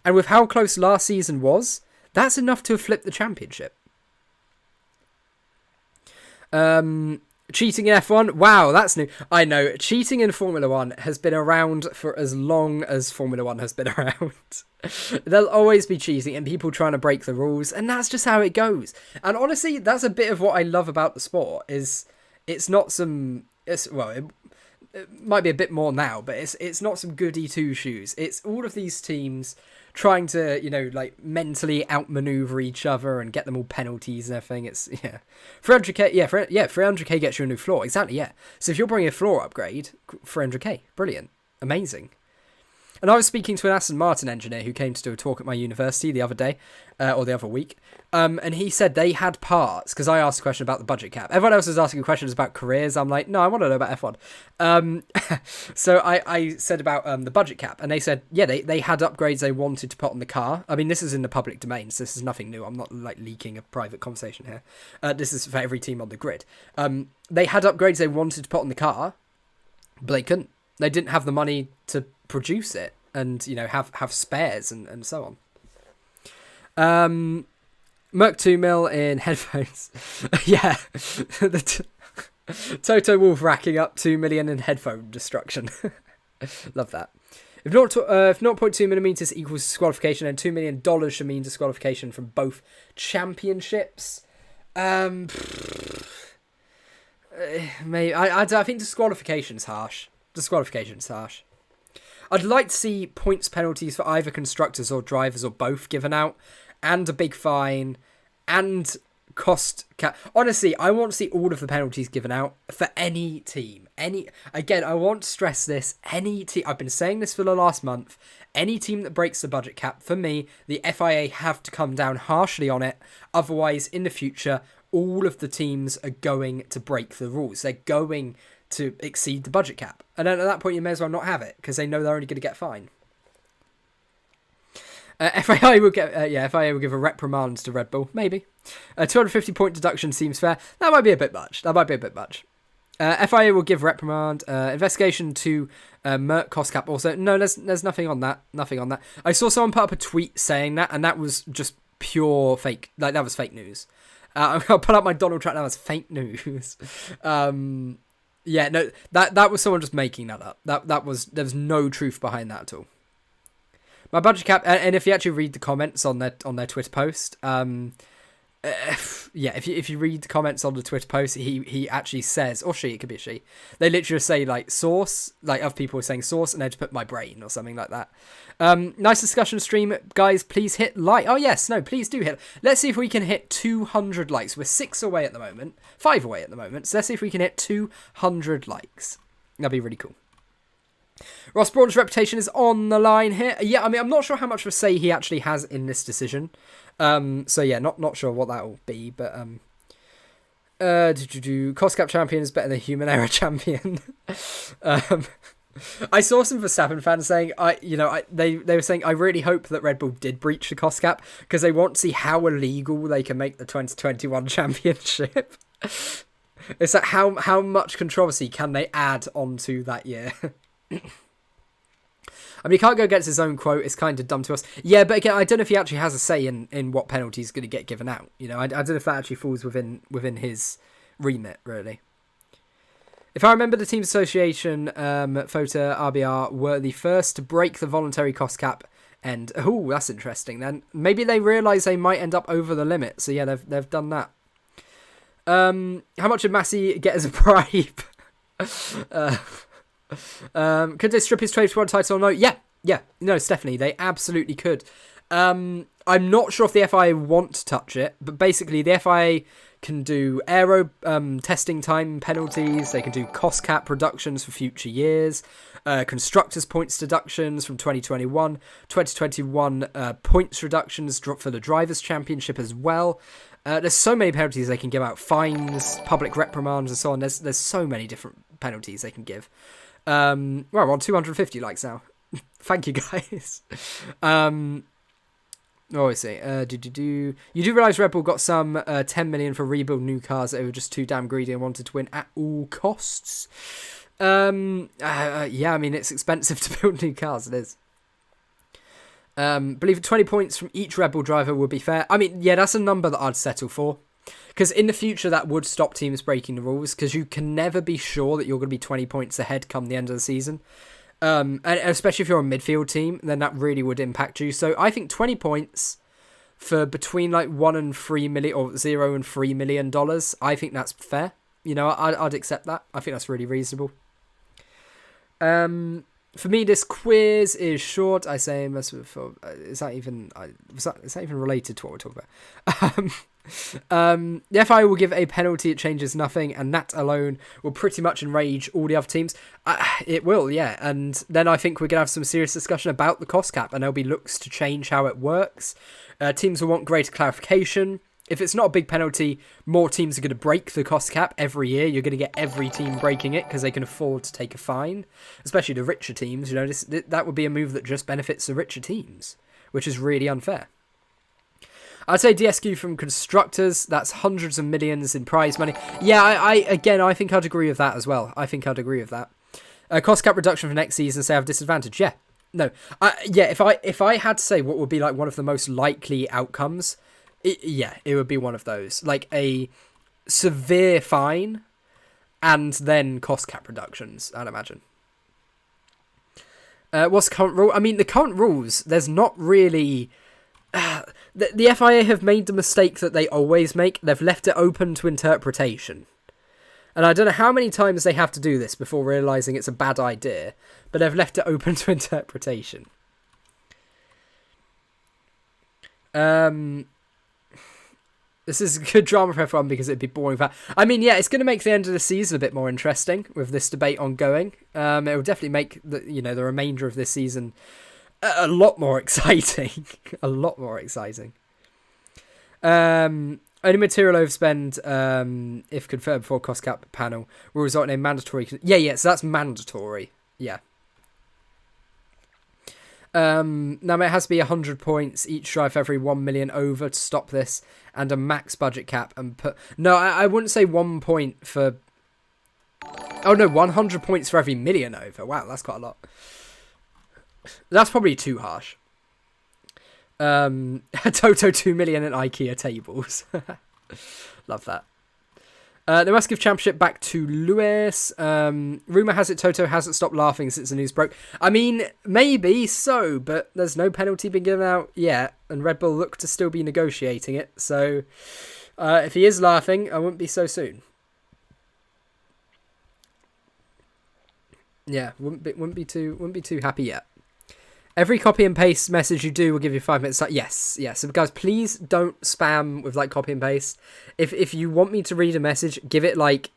And with how close last season was, that's enough to have flipped the championship. Cheating in F1? Wow, that's new. I know, cheating in Formula 1 has been around for as long as Formula 1 has been around. There'll always be cheating and people trying to break the rules, and that's just how it goes. And honestly, that's a bit of what I love about the sport, is it's not some... it might be a bit more now, but it's not some goody two shoes. It's all of these teams trying to, like mentally outmaneuver each other and get them all penalties and everything. It's 300k. 300k gets you a new floor. Exactly. Yeah. So if you're bringing a floor upgrade, 300k, brilliant, amazing. And I was speaking to an Aston Martin engineer who came to do a talk at my university the other day, or the other week, and he said they had parts, because I asked a question about the budget cap. Everyone else was asking questions about careers. I'm like, no, I want to know about F1. So I said about the budget cap, and they said, yeah, they had upgrades they wanted to put on the car. I mean, this is in the public domain, so this is nothing new. I'm not like leaking a private conversation here. This is for every team on the grid. They had upgrades they wanted to put on the car, but they couldn't. They didn't have the money to produce it and have spares and so on. Merc 2 mil in headphones. Yeah. Toto Wolff racking up 2 million in headphone destruction. Love that. If 0.2 millimeters equals disqualification, then $2 million should mean disqualification from both championships. Maybe I think disqualification's harsh. I'd like to see points penalties for either constructors or drivers or both given out, and a big fine, and cost cap. Honestly, I want to see all of the penalties given out for any team. Again, I want to stress this. Any team. I've been saying this for the last month. Any team that breaks the budget cap, for me, the FIA have to come down harshly on it. Otherwise, in the future, all of the teams are going to break the rules. They're going to exceed the budget cap, and then at that point you may as well not have it, because they know they're only going to get fined. FIA will give a reprimand to Red Bull, maybe. 250 point deduction seems fair. That might be a bit much. FIA will give reprimand. Investigation to Merc cost cap also. No, there's nothing on that. I saw someone put up a tweet saying that, and that was just pure fake. Like, that was fake news. I'll put up my Donald Trump. That was fake news. Yeah, no, that was someone just making that up. There was no truth behind that at all. My budget cap, and if you actually read the comments on their Twitter post, if you read the comments on the Twitter post, he actually says, or she, it could be a she, they literally say like source, like other people are saying source, and they just put my brain or something like that. Nice discussion stream, guys. Please hit like. Oh yes, no, please do hit. Let's see if we can hit 200 likes. We're 5 away at the moment. So let's see if we can hit 200 likes. That'd be really cool. Ross Brawn's reputation is on the line here. Yeah, I mean, I'm not sure how much of a say he actually has in this decision. So yeah, not sure what that will be, but cost cap champion is better than human error champion. I saw some Verstappen fans saying, they were saying, I really hope that Red Bull did breach the cost cap, because they want to see how illegal they can make the 2021 championship. It's like how much controversy can they add onto that year? I mean, he can't go against his own quote. It's kind of dumb to us. Yeah, but again, I don't know if he actually has a say in what penalty is going to get given out. I don't know if that actually falls within his remit, really. If I remember, the Team Association, FOTA, RBR, were the first to break the voluntary cost cap. And, oh, that's interesting then. Maybe they realise they might end up over the limit. So, yeah, they've done that. How much did Massey get as a bribe? Could they strip his 2021 title or no? Yeah, no, Stephanie, they absolutely could. I'm not sure if the FIA want to touch it, but basically the FIA can do aero testing time penalties, they can do cost cap reductions for future years, constructors points deductions from 2021 points reductions for the Drivers' Championship as well. There's so many penalties they can give out, fines, public reprimands and so on. There's so many different penalties they can give. Well, we're on 250 likes now. Thank you, guys. What was it? You do realise Red Bull got some 10 million for rebuild new cars that they were just too damn greedy and wanted to win at all costs. Yeah, I mean, it's expensive to build new cars, it is. Believe 20 points from each Red Bull driver would be fair. I mean, yeah, that's a number that I'd settle for. Because in the future, that would stop teams breaking the rules, because you can never be sure that you're going to be 20 points ahead come the end of the season. And especially if you're a midfield team, then that really would impact you. So I think 20 points for between like 1 and 3 million, or $0 and $3 million, I think that's fair. I'd accept that. I think that's really reasonable. For me, this quiz is short. I say, is that even related to what we're talking about? The FIA will give a penalty. It changes nothing, and that alone will pretty much enrage all the other teams. It will, yeah. And then I think we're gonna have some serious discussion about the cost cap, and there'll be looks to change how it works. Teams will want greater clarification. If it's not a big penalty, more teams are going to break the cost cap every year. You're going to get every team breaking it because they can afford to take a fine, especially the richer teams. You know, that would be a move that just benefits the richer teams, which is really unfair. I'd say DSQ from constructors, that's hundreds of millions in prize money. Yeah, I think I'd agree with that as well. I think I'd agree with that. Cost cap reduction for next season, say, have disadvantage. Yeah, no. If I had to say what would be like one of the most likely outcomes, it would be one of those. Like a severe fine and then cost cap reductions, I'd imagine. What's the current rule? I mean, the current rules, there's not really... the FIA have made the mistake that they always make. They've left it open to interpretation. And I don't know how many times they have to do this before realising it's a bad idea, but they've left it open to interpretation. This is good drama for everyone because it'd be boring. I mean, yeah, it's going to make the end of the season a bit more interesting with this debate ongoing. It will definitely make the remainder of this season a lot more exciting. A lot more exciting. Only material overspend, if confirmed before cost cap panel, will result in a mandatory... Yeah, so that's mandatory. Yeah. Now it has to be 100 points each drive every 1 million over to stop this, and a max budget cap. And no, I wouldn't say 1 point for... Oh no, 100 points for every million over. Wow, that's quite a lot. That's probably too harsh. Toto 2 million in IKEA tables. Love that. They must give championship back to Lewis. Rumour has it Toto hasn't stopped laughing since the news broke. I mean, maybe so, but there's no penalty been given out yet, and Red Bull look to still be negotiating it. So, if he is laughing, I wouldn't be so soon. Yeah, wouldn't be too happy yet. Every copy and paste message you do will give you 5 minutes. Yes. So guys, please don't spam with like copy and paste. If you want me to read a message, give it like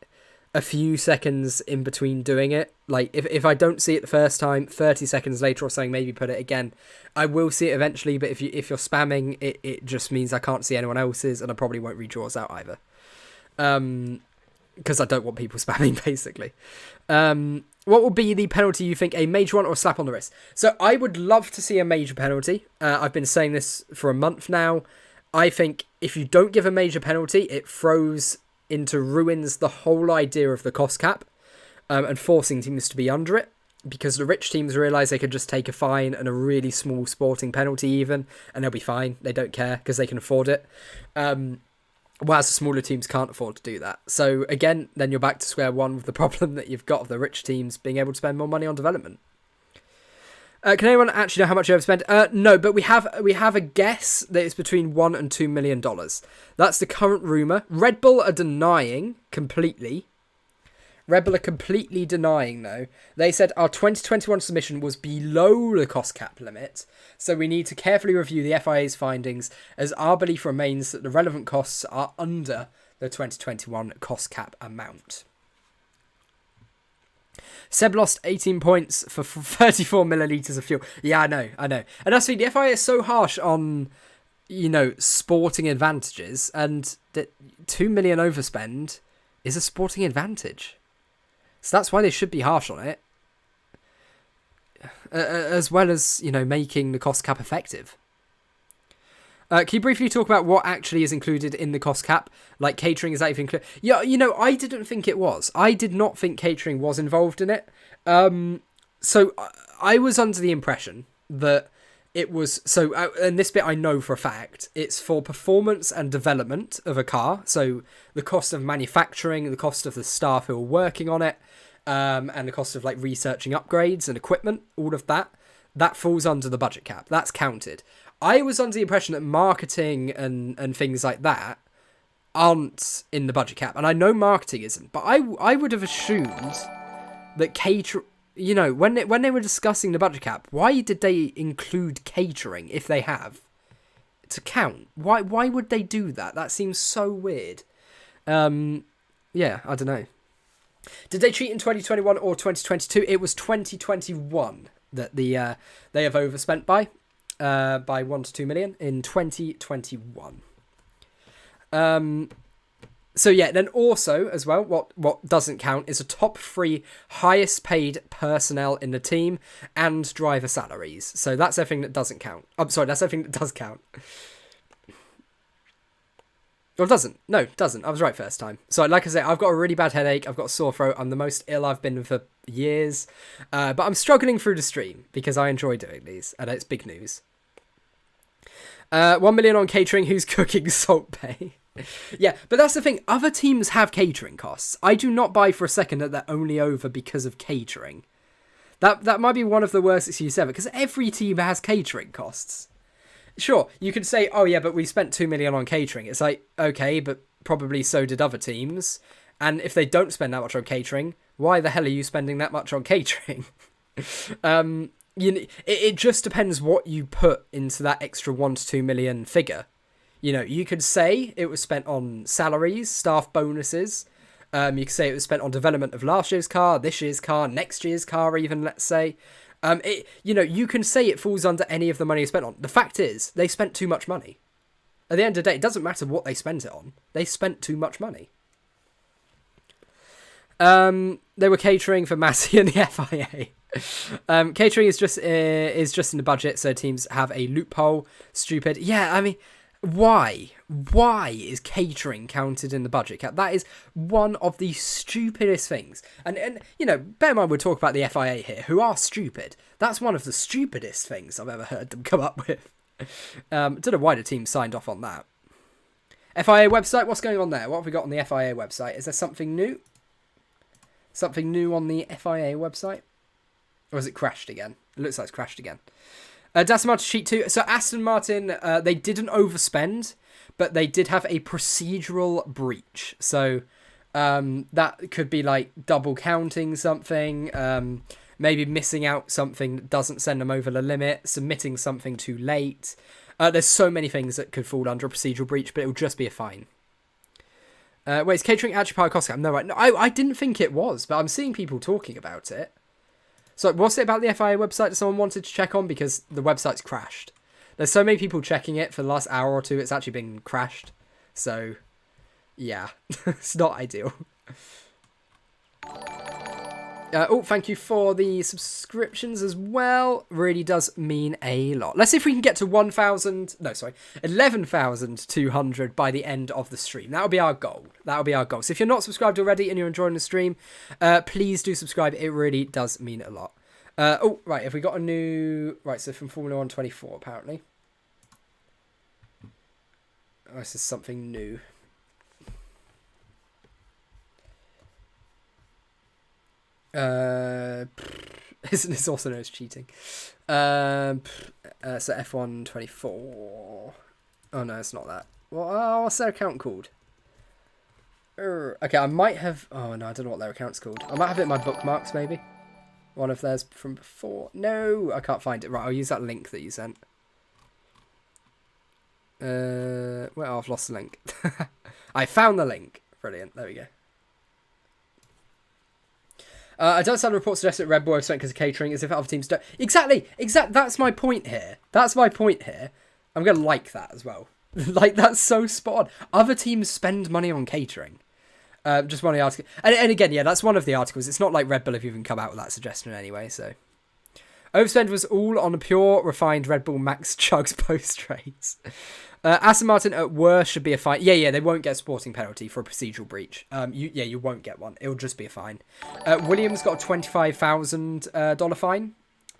a few seconds in between doing it. Like if I don't see it the first time, 30 seconds later or something, maybe put it again. I will see it eventually, but if you're spamming, it just means I can't see anyone else's, and I probably won't read yours out either. Because I don't want people spamming, basically. What will be the penalty you think, a major one or a slap on the wrist? So I would love to see a major penalty. I've been saying this for a month now. I think if you don't give a major penalty, it ruins the whole idea of the cost cap, and forcing teams to be under it, because the rich teams realise they could just take a fine and a really small sporting penalty even, and they'll be fine. They don't care because they can afford it. Whereas the smaller teams can't afford to do that. So again, then you're back to square one with the problem that you've got of the rich teams being able to spend more money on development. Can anyone actually know how much you overspent? No, but we have a guess that it's between $1 and $2 million. That's the current rumour. Red Bull are denying completely. Red Bull are completely denying, though. They said our 2021 submission was below the cost cap limit, so we need to carefully review the FIA's findings, as our belief remains that the relevant costs are under the 2021 cost cap amount. Seb lost 18 points for 34 millilitres of fuel. Yeah, I know. And that's the FIA is so harsh on, sporting advantages, and that 2 million overspend is a sporting advantage. So that's why they should be harsh on it. As well as, making the cost cap effective. Can you briefly talk about what actually is included in the cost cap? Like catering, is that even included? Yeah, I didn't think it was. I did not think catering was involved in it. So I was under the impression that it was... So, and this bit I know for a fact, it's for performance and development of a car. So the cost of manufacturing, the cost of the staff who are working on it, and the cost of like researching upgrades and equipment, all of that falls under the budget cap. That's counted. I was under the impression that marketing and things like that aren't in the budget cap, and I know marketing isn't, but I would have assumed that you know, when they were discussing the budget cap, why did they include catering if they have to count? Why would they do that? That seems so weird. Yeah, I don't know. Did they cheat in 2021 or 2022? It was 2021 that they have overspent by 1 to 2 million in 2021. So yeah, then also as well, what doesn't count is the top 3 highest paid personnel in the team and driver salaries. So that's everything that doesn't count. I'm sorry, that's everything that does count. Or doesn't. No, doesn't. I was right first time. So like I say, I've got a really bad headache. I've got a sore throat. I'm the most ill I've been for years. But I'm struggling through the stream because I enjoy doing these. And it's big news. 1 million on catering. Who's cooking Salt Bay? Yeah, but that's the thing. Other teams have catering costs. I do not buy for a second that they're only over because of catering. That might be one of the worst excuses ever, because every team has catering costs. Sure, you could say, oh yeah, but we spent 2 million on catering. It's like, okay, but probably so did other teams. And if they don't spend that much on catering, why the hell are you spending that much on catering? It just depends what you put into that extra 1 to 2 million figure. You know, you could say it was spent on salaries, staff bonuses. You could say it was spent on development of last year's car, this year's car, next year's car even, let's say. You can say it falls under any of the money you spent on. The fact is, they spent too much money. At the end of the day, it doesn't matter what they spent it on. They spent too much money. They were catering for Massey and the FIA. Catering is just in the budget, so teams have a loophole. Stupid. Yeah, I mean, why? Why is catering counted in the budget cap? That is one of the stupidest things. And you know, bear in mind we're talking about the FIA here, who are stupid. That's one of the stupidest things I've ever heard them come up with. Don't know why the team signed off on that. FIA website, what's going on there? What have we got on the FIA website? Is there something new? Something new on the FIA website? Or has it crashed again? It looks like it's crashed again. Aston Martin sheet 2. So Aston Martin, they didn't overspend, but they did have a procedural breach. So that could be like double counting something, maybe missing out something that doesn't send them over the limit, submitting something too late. There's so many things that could fall under a procedural breach, but it will just be a fine. Wait, is catering actually part of cost cap? No, right. No, I didn't think it was, but I'm seeing people talking about it. So what's it about the FIA website that someone wanted to check on? Because the website's crashed. There's so many people checking it for the last hour or two, it's actually been crashed. So, yeah, it's not ideal. Thank you for the subscriptions as well. Really does mean a lot. Let's see if we can get to 11,200 by the end of the stream. That'll be our goal. So if you're not subscribed already and you're enjoying the stream, please do subscribe. It really does mean a lot. Right. Have we got a new... Right, so from Formula 1 24, apparently. Oh, this is something new. This also knows cheating. So F1 24. Oh no, it's not that. What's their account called? Okay, I might have... Oh no, I don't know what their account's called. I might have it in my bookmarks, maybe. One of theirs from before. No, I can't find it. Right, I'll use that link that you sent. Well, I've lost the link. I found the link. Brilliant. There we go. I don't understand the report suggesting that Red Bull have spent because of catering as if other teams don't. Exactly. That's my point here. I'm going to like that as well. Like, that's so spot on. Other teams spend money on catering. Just one of the articles. And again, yeah, that's one of the articles. It's not like Red Bull have even come out with that suggestion anyway, so. Overspend was all on a pure, refined Red Bull Max chugs post-race. Aston Martin at worst should be a fine. Yeah, they won't get a sporting penalty for a procedural breach. You won't get one. It'll just be a fine. Williams got a $25,000 fine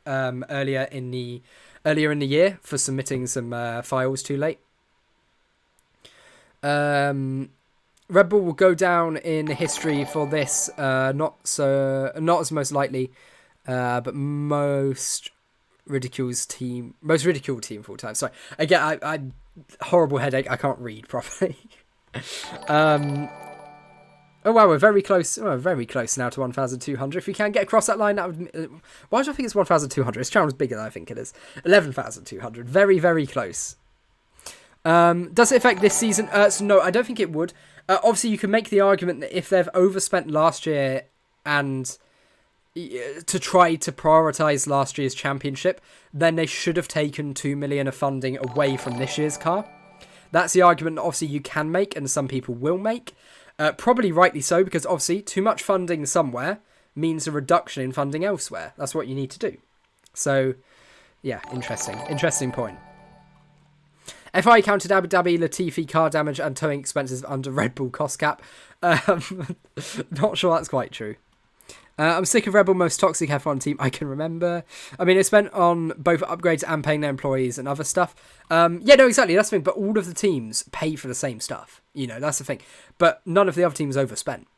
earlier in the year for submitting some files too late. Red Bull will go down in history for this. Not as most likely, but most ridiculed team full time. Sorry, again, I horrible headache. I can't read properly. Oh wow, we're very close. Oh, very close now to 1,200. If we can get across that line, that would. Why do I think it's 1,200? This channel's bigger than I think it is. 11,200. Very, very close. Does it affect this season? So no, I don't think it would. Obviously, you can make the argument that if they've overspent last year and to try to prioritise last year's championship, then they should have taken 2 million of funding away from this year's car. That's the argument that obviously you can make and some people will make. Probably rightly so, because obviously too much funding somewhere means a reduction in funding elsewhere. That's what you need to do. So, yeah, interesting point. FIA counted Abu Dhabi, Latifi car damage and towing expenses under Red Bull cost cap. Not sure that's quite true. I'm sick of Red Bull, most toxic F1 team I can remember. I mean, it's spent on both upgrades and paying their employees and other stuff. Yeah, no, exactly, that's the thing. But all of the teams pay for the same stuff. You know, that's the thing. But none of the other teams overspent.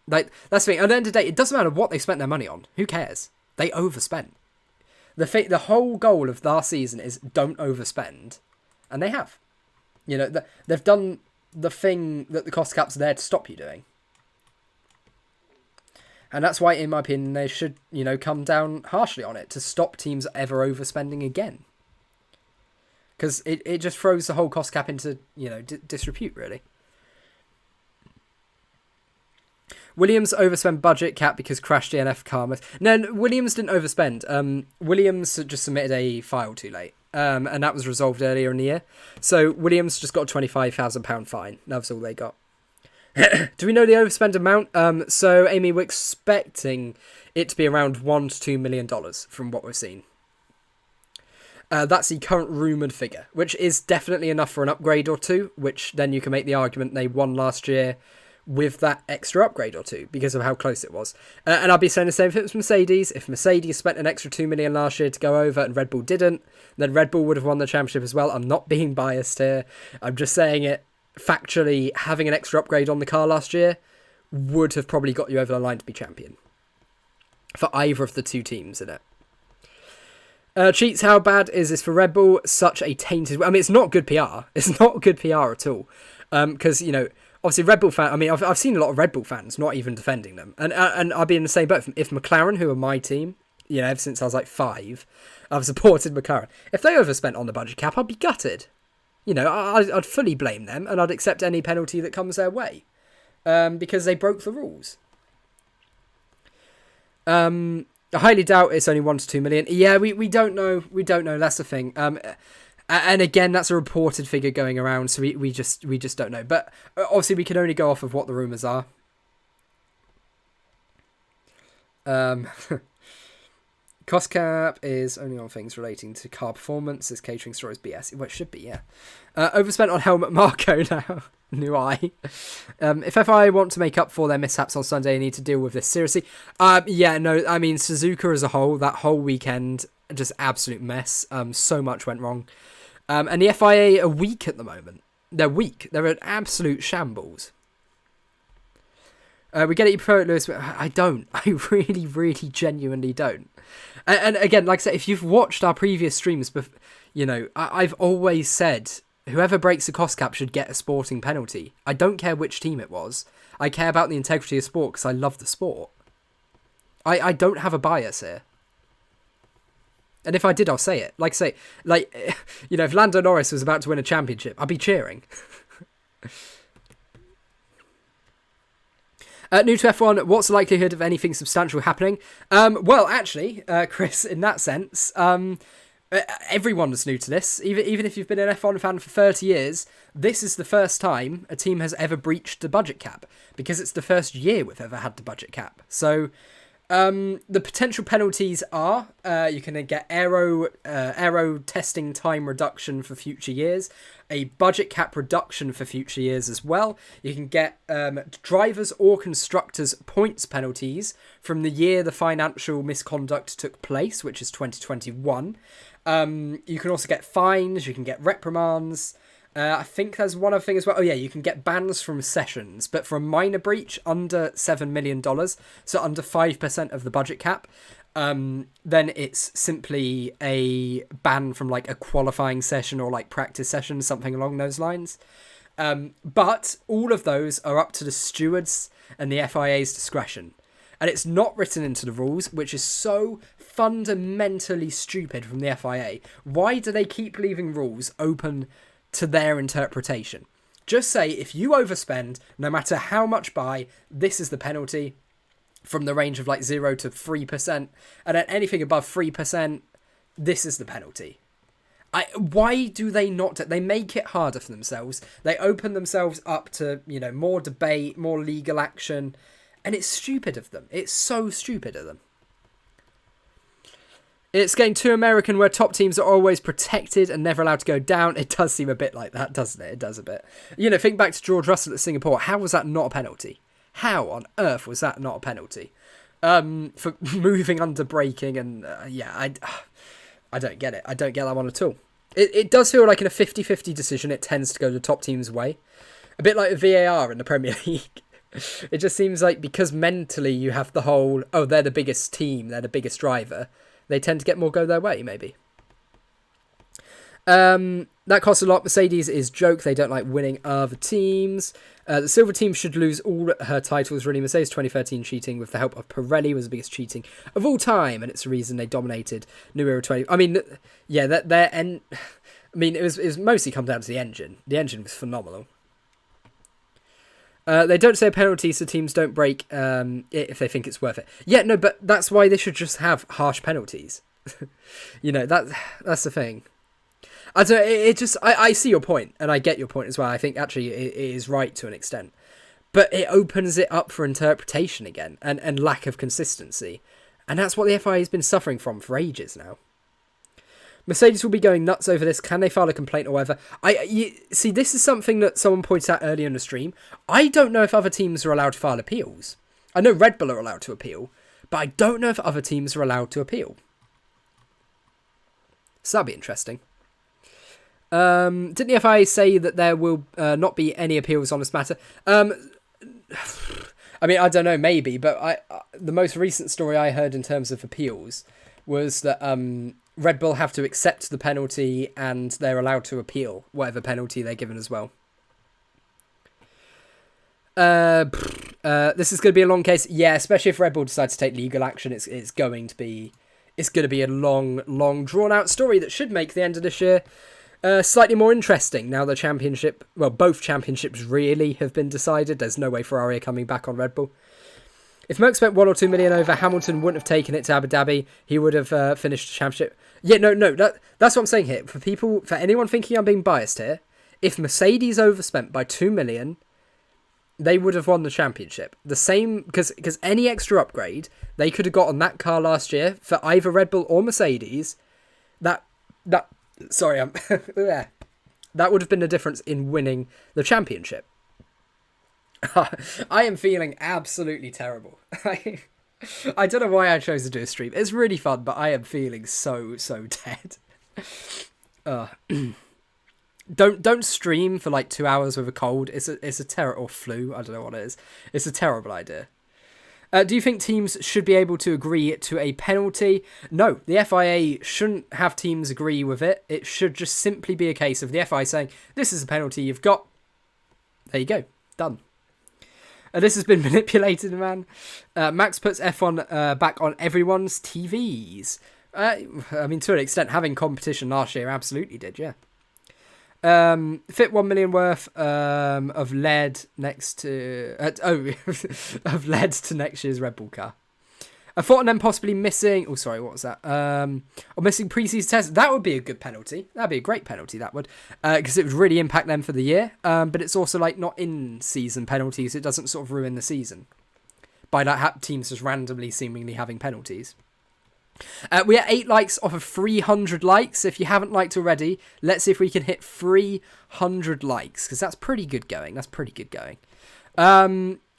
Like, that's the thing. At the end of the day, it doesn't matter what they spent their money on. Who cares? They overspent. The whole goal of last season is don't overspend. And they have. You know, they've done the thing that the cost cap's there to stop you doing. And that's why, in my opinion, they should, you know, come down harshly on it to stop teams ever overspending again. Because it just throws the whole cost cap into, you know, disrepute, really. Williams overspent budget cap because crash DNF car. No, Williams didn't overspend. Williams just submitted a file too late. And that was resolved earlier in the year. So Williams just got a £25,000 fine. That was all they got. Do we know the overspend amount? So, Amy, we're expecting it to be around $1 to $2 million from what we've seen. That's the current rumoured figure, which is definitely enough for an upgrade or two, which then you can make the argument they won last year with that extra upgrade or two because of how close it was. And I'll be saying the same if it was Mercedes. If Mercedes spent an extra 2 million last year to go over and Red Bull didn't, then Red Bull would have won the championship as well. I'm not being biased here. I'm just saying it factually. Having an extra upgrade on the car last year would have probably got you over the line to be champion for either of the two teams in it. Cheats, how bad is this for Red Bull? Such a tainted... I mean, it's not good PR. It's not good PR at all. Because, you know, obviously Red Bull fans... I mean, I've seen a lot of Red Bull fans not even defending them. And I'll be in the same boat. If McLaren, who are my team, you know, ever since I was like 5, I've supported McLaren. If they overspent on the budget cap, I'd be gutted. You know, I'd fully blame them and I'd accept any penalty that comes their way. Because they broke the rules. I highly doubt it's only 1 to 2 million. Yeah, we don't know. We don't know. That's the thing. And again, that's a reported figure going around, so we just don't know. But obviously, we can only go off of what the rumours are. Cost cap is only on things relating to car performance. This catering store is BS. Well, it should be, yeah. Overspent on helmet Marco now. New eye. If FIA want to make up for their mishaps on Sunday, they need to deal with this seriously. Yeah, no, I mean, Suzuka as a whole, that whole weekend, just absolute mess. So much went wrong. And the FIA are weak at the moment. They're weak. They're an absolute shambles. We get it, you prefer it, Lewis, but I don't. I really, really genuinely don't. And again, like I said, if you've watched our previous streams, you know, I've always said whoever breaks the cost cap should get a sporting penalty. I don't care which team it was. I care about the integrity of sport because I love the sport. I don't have a bias here. And if I did, I'll say it. Like, you know, if Lando Norris was about to win a championship, I'd be cheering. New to F1, what's the likelihood of anything substantial happening? Well, actually, Chris, in that sense, everyone is new to this. Even if you've been an F1 fan for 30 years, this is the first time a team has ever breached the budget cap, because it's the first year we've ever had the budget cap. So the potential penalties are you can get aero testing time reduction for future years, a budget cap reduction for future years as well. You can get drivers or constructors points penalties from the year the financial misconduct took place, which is 2021. You can also get fines, you can get reprimands. I think there's one other thing as well. Oh yeah, you can get bans from sessions, but for a minor breach under $7 million, so under 5% of the budget cap, then it's simply a ban from like a qualifying session or like practice session, something along those lines. But all of those are up to the stewards and the FIA's discretion. And it's not written into the rules, which is so fundamentally stupid from the FIA. Why do they keep leaving rules open to their interpretation? Just say, if you overspend, no matter how much by, this is the penalty, from the range of like 0 to 3%, and at anything above 3%, this is the penalty. Why do they not? They make it harder for themselves. They open themselves up to, more debate, more legal action. And it's stupid of them. It's so stupid of them. It's getting too American where top teams are always protected and never allowed to go down. It does seem a bit like that, doesn't it? It does a bit. Think back to George Russell at Singapore. How was that not a penalty? How on earth was that not a penalty? For moving under braking and, I don't get it. I don't get that one at all. It does feel like in a 50-50 decision, it tends to go the top team's way. A bit like VAR in the Premier League. It just seems like because mentally you have the whole, they're the biggest team, they're the biggest driver, they tend to get more go their way, maybe. That costs a lot. Mercedes is joke. They don't like winning other teams. The silver team should lose all her titles, really. Mercedes 2013 cheating with the help of Pirelli was the biggest cheating of all time, and it's the reason they dominated New Era 20. I mean, yeah, it was mostly come down to the engine. The engine was phenomenal. They don't say a penalty so teams don't break if they think it's worth it. Yeah, no, but that's why they should just have harsh penalties. That's the thing. I see your point, and I get your point as well. I think actually it is right to an extent. But it opens it up for interpretation again, and lack of consistency. And that's what the FIA has been suffering from for ages now. Mercedes will be going nuts over this. Can they file a complaint or whatever? See, this is something that someone pointed out earlier in the stream. I don't know if other teams are allowed to file appeals. I know Red Bull are allowed to appeal, but I don't know if other teams are allowed to appeal. So that'd be interesting. Didn't the FIA say that there will not be any appeals on this matter? I mean, I don't know, maybe, but the most recent story I heard in terms of appeals was that Red Bull have to accept the penalty and they're allowed to appeal whatever penalty they're given as well. This is going to be a long case. Yeah, especially if Red Bull decides to take legal action, it's going to be a long drawn out story that should make the end of this year slightly more interesting. Now the championship, both championships really have been decided. There's no way Ferrari are coming back on Red Bull. If Merck spent 1 or 2 million over, Hamilton wouldn't have taken it to Abu Dhabi. He would have finished the championship. Yeah, no, that's what I'm saying here. For anyone thinking I'm being biased here, if Mercedes overspent by 2 million, they would have won the championship. The same, because any extra upgrade they could have got on that car last year for either Red Bull or Mercedes, that would have been the difference in winning the championship. I am feeling absolutely terrible. I don't know why I chose to do a stream. It's really fun, but I am feeling so dead. Don't stream for like 2 hours with a cold. It's a terrible, or flu. I don't know what it is. It's a terrible idea. Do you think teams should be able to agree to a penalty? No, the FIA shouldn't have teams agree with it. It should just simply be a case of the FIA saying, this is a penalty you've got. There you go. Done. This has been manipulated, man. Max puts F1 back on everyone's TVs. I mean, to an extent, having competition last year absolutely did, yeah. Fit 1 million worth of lead next to of lead to next year's Red Bull car. I thought and then possibly missing. Oh, sorry, what was that? Or missing preseason tests. That would be a good penalty. That'd be a great penalty. That would, because it would really impact them for the year. But it's also like not in season penalties. It doesn't sort of ruin the season by that teams just randomly seemingly having penalties. We are 8 likes off of 300 likes. If you haven't liked already, let's see if we can hit 300 likes, because that's pretty good going.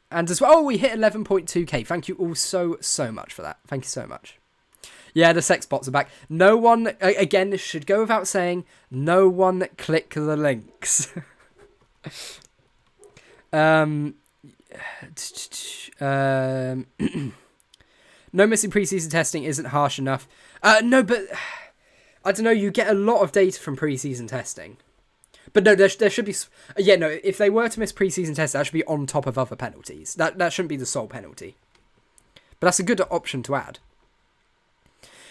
And as well, we hit 11.2k. Thank you all so much for that. Thank you so much. Yeah, the sex bots are back. No one, again, this should go without saying, no one click the links. No missing preseason testing isn't harsh enough. No, but I don't know. You get a lot of data from preseason testing. But no, there should be... Yeah, no, if they were to miss pre-season tests, that should be on top of other penalties. That shouldn't be the sole penalty. But that's a good option to add.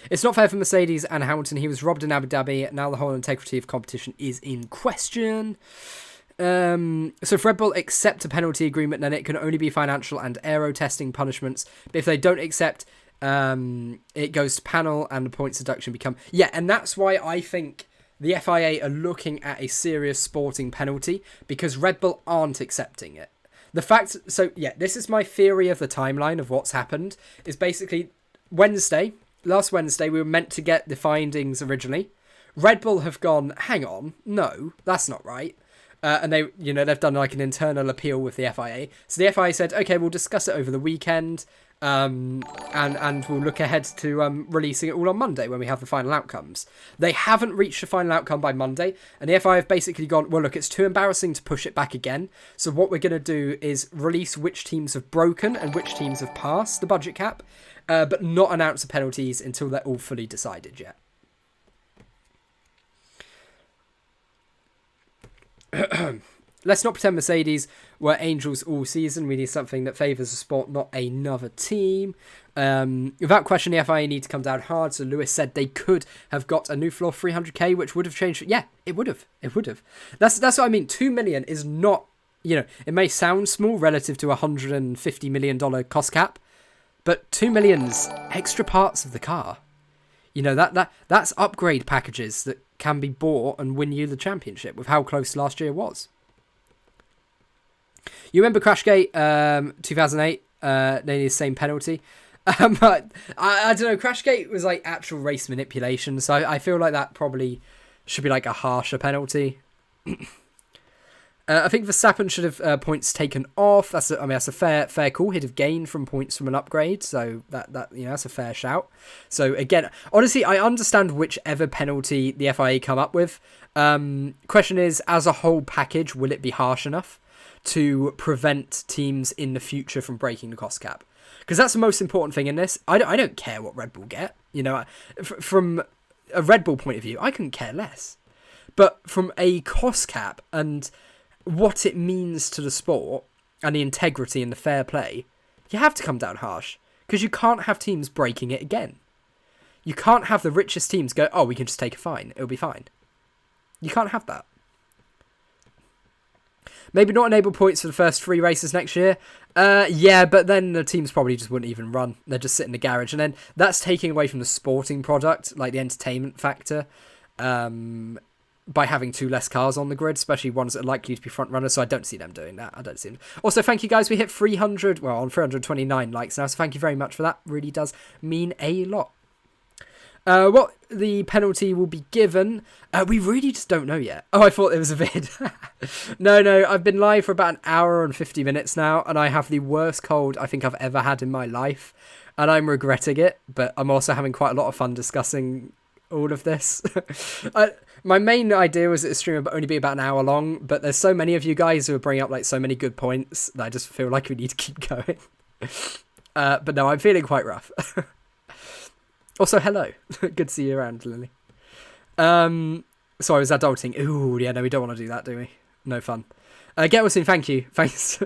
It's not fair for Mercedes and Hamilton. He was robbed in Abu Dhabi. Now the whole integrity of competition is in question. So if Red Bull accept a penalty agreement, then it can only be financial and aero testing punishments. But if they don't accept, it goes to panel and the points deduction become... Yeah, and that's why I think the FIA are looking at a serious sporting penalty, because Red Bull aren't accepting it. The fact... So, yeah, this is my theory of the timeline of what's happened. Is basically last Wednesday, we were meant to get the findings originally. Red Bull have gone, hang on, no, that's not right. And they've done like an internal appeal with the FIA. So the FIA said, okay, we'll discuss it over the weekend, and we'll look ahead to releasing it all on Monday when we have the final outcomes. They haven't reached the final outcome by Monday, and the FIA have basically gone, well, look, it's too embarrassing to push it back again. So what we're going to do is release which teams have broken and which teams have passed the budget cap, but not announce the penalties until they're all fully decided yet. Let's not pretend Mercedes were angels all season. We need something that favours the sport, not another team. Without question, the FIA need to come down hard. So Lewis said they could have got a new floor 300k, which would have changed. Yeah, it would have. It would have. That's what I mean. 2 million is not, it may sound small relative to $150 million cost cap, but 2 million's extra parts of the car. That's upgrade packages that can be bought and win you the championship with how close last year was. You remember Crashgate 2008? They need the same penalty. But I don't know. Crashgate was like actual race manipulation, so I feel like that probably should be like a harsher penalty. I think Verstappen should have points taken off. That's a fair call. He'd have gained from points from an upgrade, so that's a fair shout. So again, honestly, I understand whichever penalty the FIA come up with. Question is, as a whole package, will it be harsh enough to prevent teams in the future from breaking the cost cap? Because that's the most important thing in this. I don't care what Red Bull get. From a Red Bull point of view, I couldn't care less. But from a cost cap and what it means to the sport and the integrity and the fair play, you have to come down harsh, because you can't have teams breaking it again. You can't have the richest teams go, oh, we can just take a fine, it'll be fine. You can't have that. Maybe not enable points for the first 3 races next year. Yeah, but then the teams probably just wouldn't even run. They'd just sit in the garage, and then that's taking away from the sporting product, like the entertainment factor. By having 2 less cars on the grid, especially ones that are likely to be front runners. So I don't see them doing that. I don't see them. Also, thank you guys. We hit 329 likes now. So thank you very much for that. Really does mean a lot. What the penalty will be given, we really just don't know yet. Oh, I thought it was a vid. No, I've been live for about an hour and 50 minutes now, and I have the worst cold I think I've ever had in my life, and I'm regretting it, but I'm also having quite a lot of fun discussing all of this. My main idea was that the stream would only be about an hour long, but there's so many of you guys who are bringing up like so many good points that I just feel like we need to keep going. But no, I'm feeling quite rough. Also, hello. Good to see you around, Lily. Sorry, I was adulting. Ooh, yeah, no, we don't want to do that, do we? No fun. Get well soon, thank you. Thanks.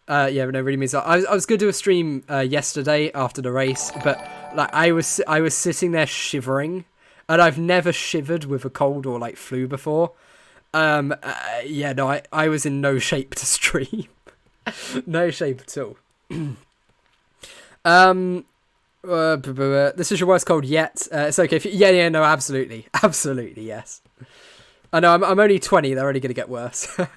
Yeah, no, really means that. I was going to do a stream yesterday after the race, but like I was sitting there shivering. And I've never shivered with a cold or like flu before. Yeah, no, I was in no shape to stream. No shape at all. This is your worst cold yet. It's okay. Yeah, no, absolutely. Absolutely, yes. I know, I'm only 20. They're only going to get worse. So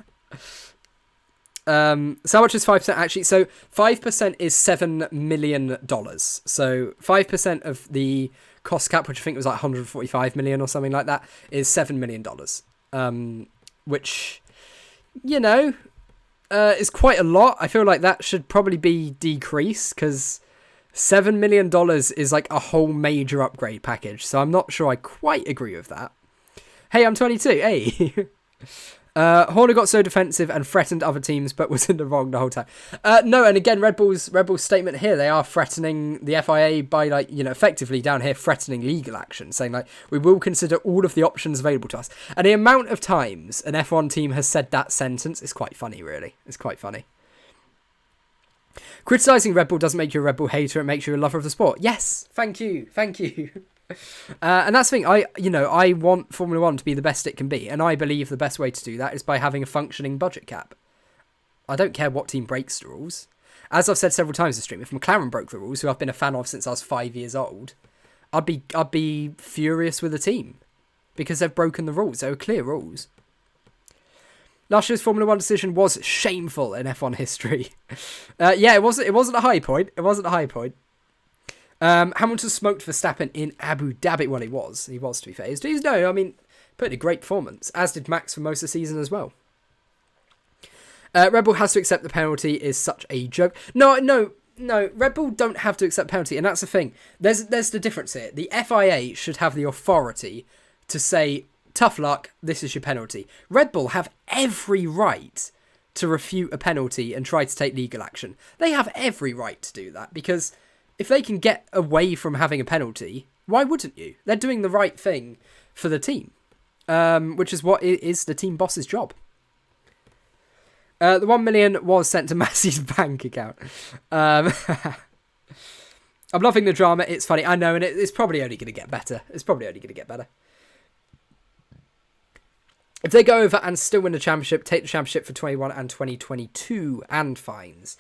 how much is 5% actually? So 5% is $7 million. So 5% of the cost cap, which I think was like 145 million or something like that, is $7 million. Which, is quite a lot. I feel like that should probably be decreased, because $7 million is like a whole major upgrade package. So I'm not sure I quite agree with that. Hey, I'm 22. Hey. Horner got so defensive and threatened other teams, but was in the wrong the whole time. No, and again, Red Bull's statement here, they are threatening the FIA by, like, you know, effectively down here threatening legal action, saying, like, we will consider all of the options available to us. And the amount of times an F1 team has said that sentence is quite funny, really. It's quite funny. Criticising Red Bull doesn't make you a Red Bull hater, it makes you a lover of the sport. Yes, thank you. And that's the thing, I want Formula 1 to be the best it can be, and I believe the best way to do that is by having a functioning budget cap. I don't care what team breaks the rules. As I've said several times in the stream, if McLaren broke the rules, who I've been a fan of since I was 5 years old, I'd be furious with the team, because they've broken the rules. They were clear rules. Last year's Formula 1 decision was shameful in F1 history. Yeah, it wasn't a high point. Hamilton smoked Verstappen in Abu Dhabi. Well, he was to be fair. Put in a great performance, as did Max for most of the season as well. Red Bull has to accept the penalty is such a joke. No, Red Bull don't have to accept penalty, and that's the thing. There's the difference here. The FIA should have the authority to say, tough luck, this is your penalty. Red Bull have every right to refute a penalty and try to take legal action. They have every right to do that, because if they can get away from having a penalty, why wouldn't you? They're doing the right thing for the team, which is what is the team boss's job. The 1 million was sent to Massey's bank account. I'm loving the drama. It's funny. I know, and it's probably only going to get better. If they go over and still win the championship, take the championship for 21 and 2022 and fines.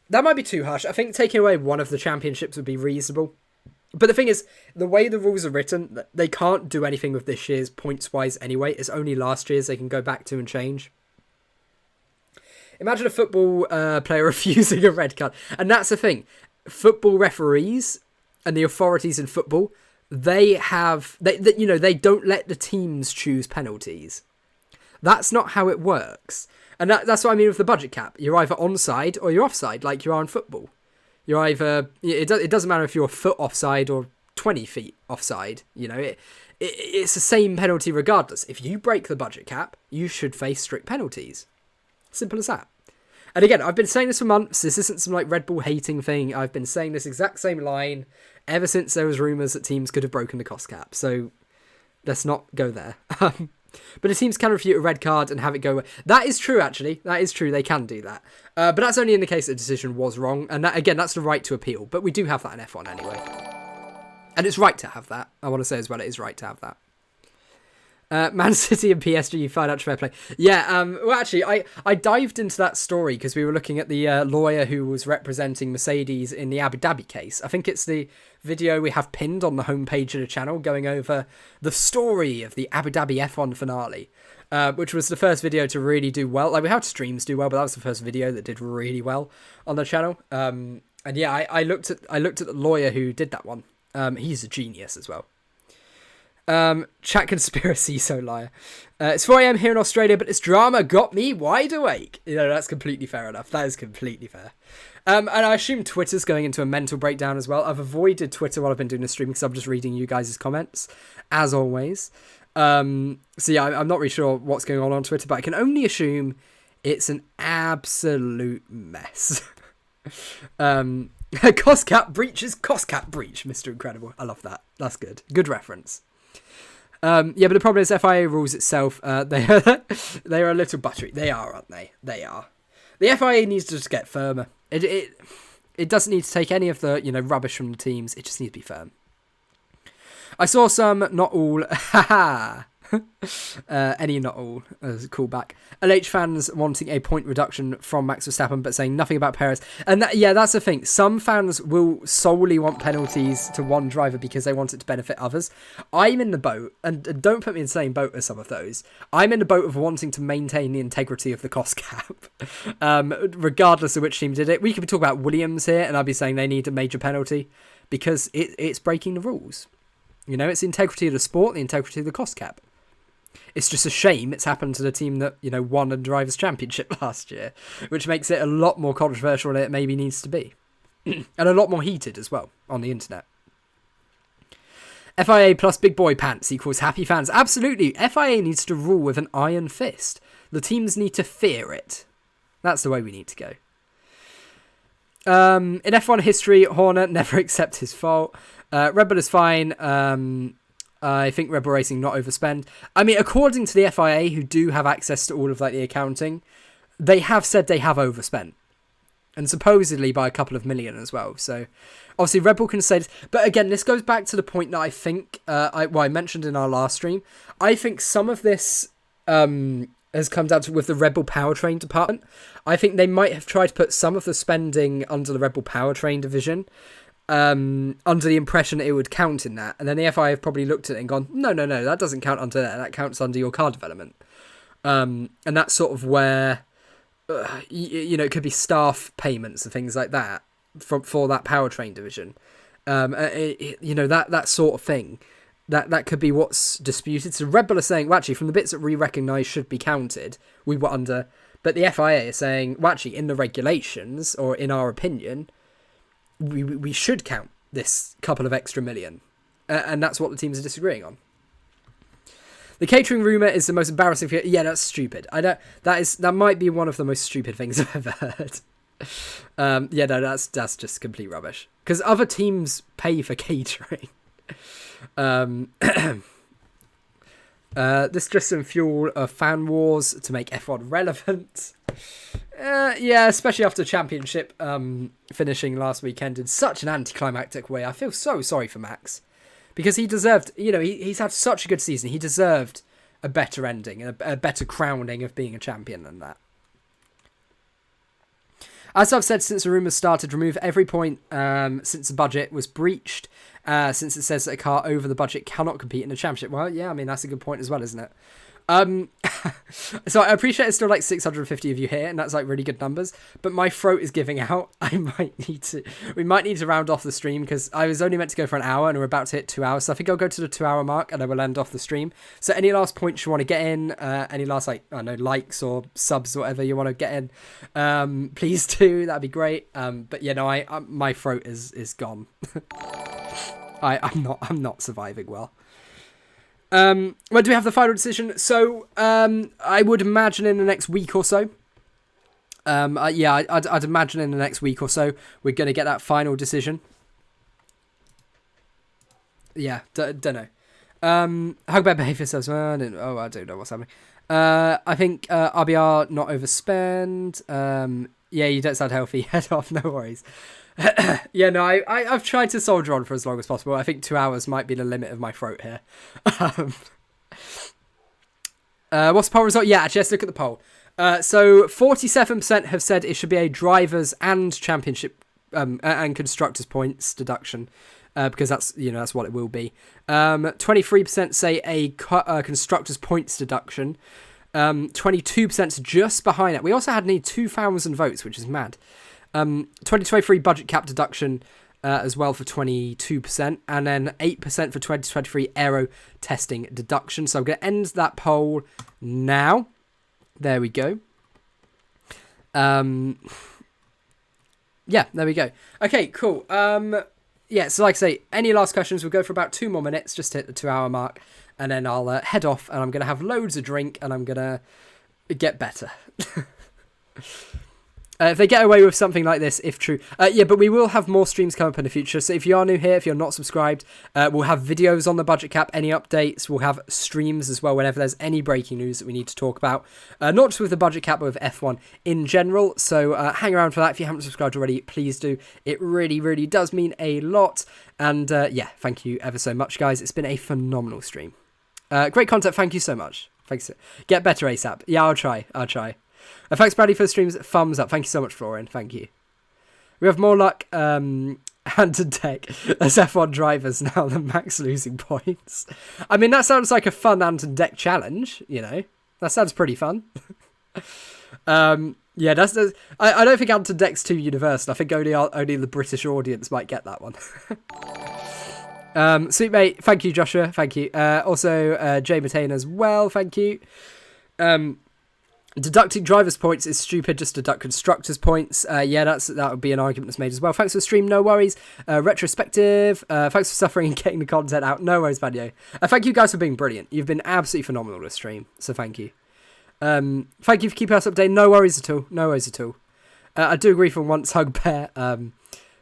That might be too harsh. I think taking away one of the championships would be reasonable. But the thing is, the way the rules are written, they can't do anything with this year's points-wise anyway. It's only last year's they can go back to and change. Imagine a football player refusing a red card. And that's the thing. Football referees and the authorities in football, they don't let the teams choose penalties. That's not how it works. And that's what I mean with the budget cap. You're either onside or you're offside, like you are in football. You're either... It doesn't matter if you're a foot offside or 20 feet offside. It's the same penalty regardless. If you break the budget cap, you should face strict penalties. Simple as that. And again, I've been saying this for months. This isn't some like Red Bull hating thing. I've been saying this exact same line ever since there was rumours that teams could have broken the cost cap. So let's not go there. But the teams can refute a red card and have it go away. That is true, actually. That is true. They can do that. But that's only in the case the decision was wrong. And that, again, that's the right to appeal. But we do have that in F1 anyway. And it's right to have that. I want to say as well, it is right to have that. Man City and PSG financial fair play. Yeah, well, actually, I dived into that story because we were looking at the lawyer who was representing Mercedes in the Abu Dhabi case. I think it's the video we have pinned on the homepage of the channel going over the story of the Abu Dhabi F1 finale, which was the first video to really do well. Like, we had streams do well, but that was the first video that did really well on the channel. And yeah, I looked at the lawyer who did that one. He's a genius as well. Chat conspiracy, so liar. It's 4 a.m. here in Australia, but this drama got me wide awake. That's completely fair enough. That is completely fair. And I assume Twitter's going into a mental breakdown as well. I've avoided Twitter while I've been doing the stream because I'm just reading you guys' comments, as always. So yeah, I'm not really sure what's going on Twitter, but I can only assume it's an absolute mess. Cost cap breach is cost cap breach, Mr. Incredible. I love that. That's good. Good reference. Yeah, but the problem is FIA rules itself, they are a little buttery. They are, aren't they? They are. The FIA needs to just get firmer. It doesn't need to take any of the, rubbish from the teams. It just needs to be firm. I saw some, not all, any not all, as a callback. LH fans wanting a point reduction from Max Verstappen, but saying nothing about Perez. And that's the thing. Some fans will solely want penalties to one driver because they want it to benefit others. I'm in the boat, and don't put me in the same boat as some of those. I'm in the boat of wanting to maintain the integrity of the cost cap, regardless of which team did it. We could be talking about Williams here, and I'd be saying they need a major penalty because it's breaking the rules. It's the integrity of the sport, the integrity of the cost cap. It's just a shame it's happened to the team that, won a Drivers' Championship last year, which makes it a lot more controversial than it maybe needs to be. And a lot more heated as well on the internet. FIA plus big boy pants equals happy fans. Absolutely. FIA needs to rule with an iron fist. The teams need to fear it. That's the way we need to go. In F1 history, Horner never accept his fault. Red Bull is fine. I think Red Bull Racing not overspend. I mean, according to the FIA, who do have access to all of like the accounting, they have said they have overspent. And supposedly by a couple of million as well. So obviously Red Bull can say this. But again, this goes back to the point that I think I mentioned in our last stream. I think some of this has come down to with the Red Bull powertrain department. I think they might have tried to put some of the spending under the Red Bull powertrain division under the impression that it would count in that. And then the FIA have probably looked at it and gone, no, that doesn't count under that. That counts under your car development. And that's sort of where... it could be staff payments and things like that for that powertrain division. That sort of thing. That could be what's disputed. So Red Bull are saying, well, actually, from the bits that we recognise should be counted, we were under. But the FIA is saying, well, actually, in the regulations, or in our opinion, we should count this couple of extra million. And that's what the teams are disagreeing on. The catering rumour is the most embarrassing thing. Yeah, that's stupid. That might be one of the most stupid things I've ever heard. That's just complete rubbish. Because other teams pay for catering. This just some fuel of fan wars to make F1 relevant. Especially after championship finishing last weekend in such an anticlimactic way. I feel so sorry for Max. Because he deserved, he's had such a good season. He deserved a better ending and a better crowning of being a champion than that. As I've said since the rumours started, remove every point since the budget was breached, since it says that a car over the budget cannot compete in the championship. Well, yeah, I mean, that's a good point as well, isn't it? So I appreciate it's still like 650 of you here, and that's like really good numbers, but my throat is giving out. We might need to round off the stream, because I was only meant to go for an hour and we're about to hit 2 hours, so I think I'll go to the 2 hour mark and I will end off the stream. So any last points you want to get in, any last likes or subs or whatever you want to get in, please do, that'd be great. But my throat is gone. I'm not surviving well. When do we have the final decision? So, I would imagine in the next week or so. I'd imagine in the next week or so we're going to get that final decision. Yeah, don't know. How about behaviour says, I don't know what's happening. I think RBR not overspend. You don't sound healthy. Head off, no worries. I've tried to soldier on for as long as possible. I think 2 hours might be the limit of my throat here. What's the poll result? Yeah, actually, let's look at the poll. So 47% have said it should be a drivers and championship and constructors points deduction, because that's what it will be. 23% say a constructors points deduction. 22% just behind it. We also had nearly 2,000 votes, which is mad. 2023 budget cap deduction as well for 22%, and then 8% for 2023 aero testing deduction. So I'm going to end that poll now. There we go. There we go. Okay, cool. So like I say, any last questions? We'll go for about 2 more minutes, just to hit the 2 hour mark, and then I'll head off, and I'm going to have loads of drink, and I'm going to get better. If they get away with something like this, if true. But we will have more streams come up in the future. So if you are new here, if you're not subscribed, we'll have videos on the budget cap, any updates. We'll have streams as well whenever there's any breaking news that we need to talk about. Not just with the budget cap, but with F1 in general. So hang around for that. If you haven't subscribed already, please do. It really, really does mean a lot. And thank you ever so much, guys. It's been a phenomenal stream. Great content. Thank you so much. Thanks. Get better ASAP. Yeah, I'll try. Thanks, Bradley, for the streams. Thumbs up. Thank you so much, Florian. Thank you. We have more luck hand to deck as F1 drivers now than Max losing points. I mean, that sounds like a fun hand and deck challenge, That sounds pretty fun. I don't think hand to deck's too universal. I think only the British audience might get that one. Sweet mate, thank you, Joshua. Thank you. Also, Jay Matane as well. Thank you. Deducting drivers' points is stupid. Just deduct constructors' points. That would be an argument that's made as well. Thanks for the stream. No worries. Retrospective. Thanks for suffering and getting the content out. No worries, Vanyo. Thank you guys for being brilliant. You've been absolutely phenomenal this stream. So thank you. Thank you for keeping us updated. No worries at all. No worries at all. I do agree for once, Hug Bear.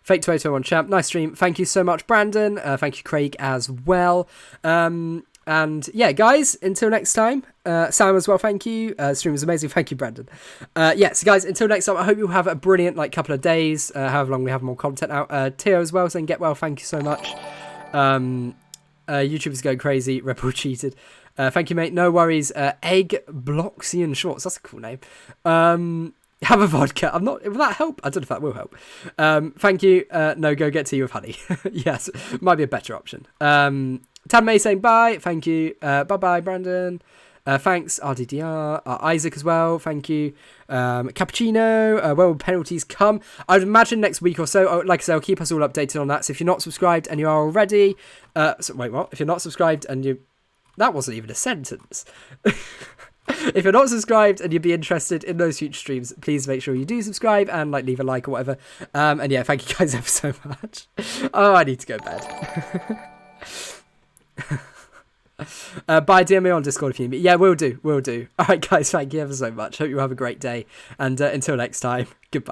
Fake 2021 champ. Nice stream. Thank you so much, Brandon. Thank you, Craig, as well. And yeah, guys, until next time. Sam as well, thank you. Stream was amazing. Thank you, Brandon. So guys, until next time, I hope you'll have a brilliant couple of days, however long we have more content out. Tio as well, saying get well, thank you so much. YouTube is going crazy. Red Bull cheated. Thank you, mate. No worries. Egg Bloxian Shorts. That's a cool name. Have a vodka. Will that help? I don't know if that will help. Thank you. No, go get tea with honey. Yes, might be a better option. Tad May saying bye. Thank you. Bye, Brandon. Thanks, RDDR. Isaac as well. Thank you. Cappuccino. When will penalties come? I'd imagine next week or so. Like I say, I'll keep us all updated on that. So if you're not subscribed and you are already... wait, what? If you're not subscribed and you... That wasn't even a sentence. If you're not subscribed and you'd be interested in those future streams, please make sure you do subscribe and leave a like or whatever. And yeah, thank you guys ever so much. Oh, I need to go to bed. Bye, DM me on Discord if you need me. Yeah, will do. All right, guys, thank you ever so much. Hope you have a great day. And until next time, goodbye.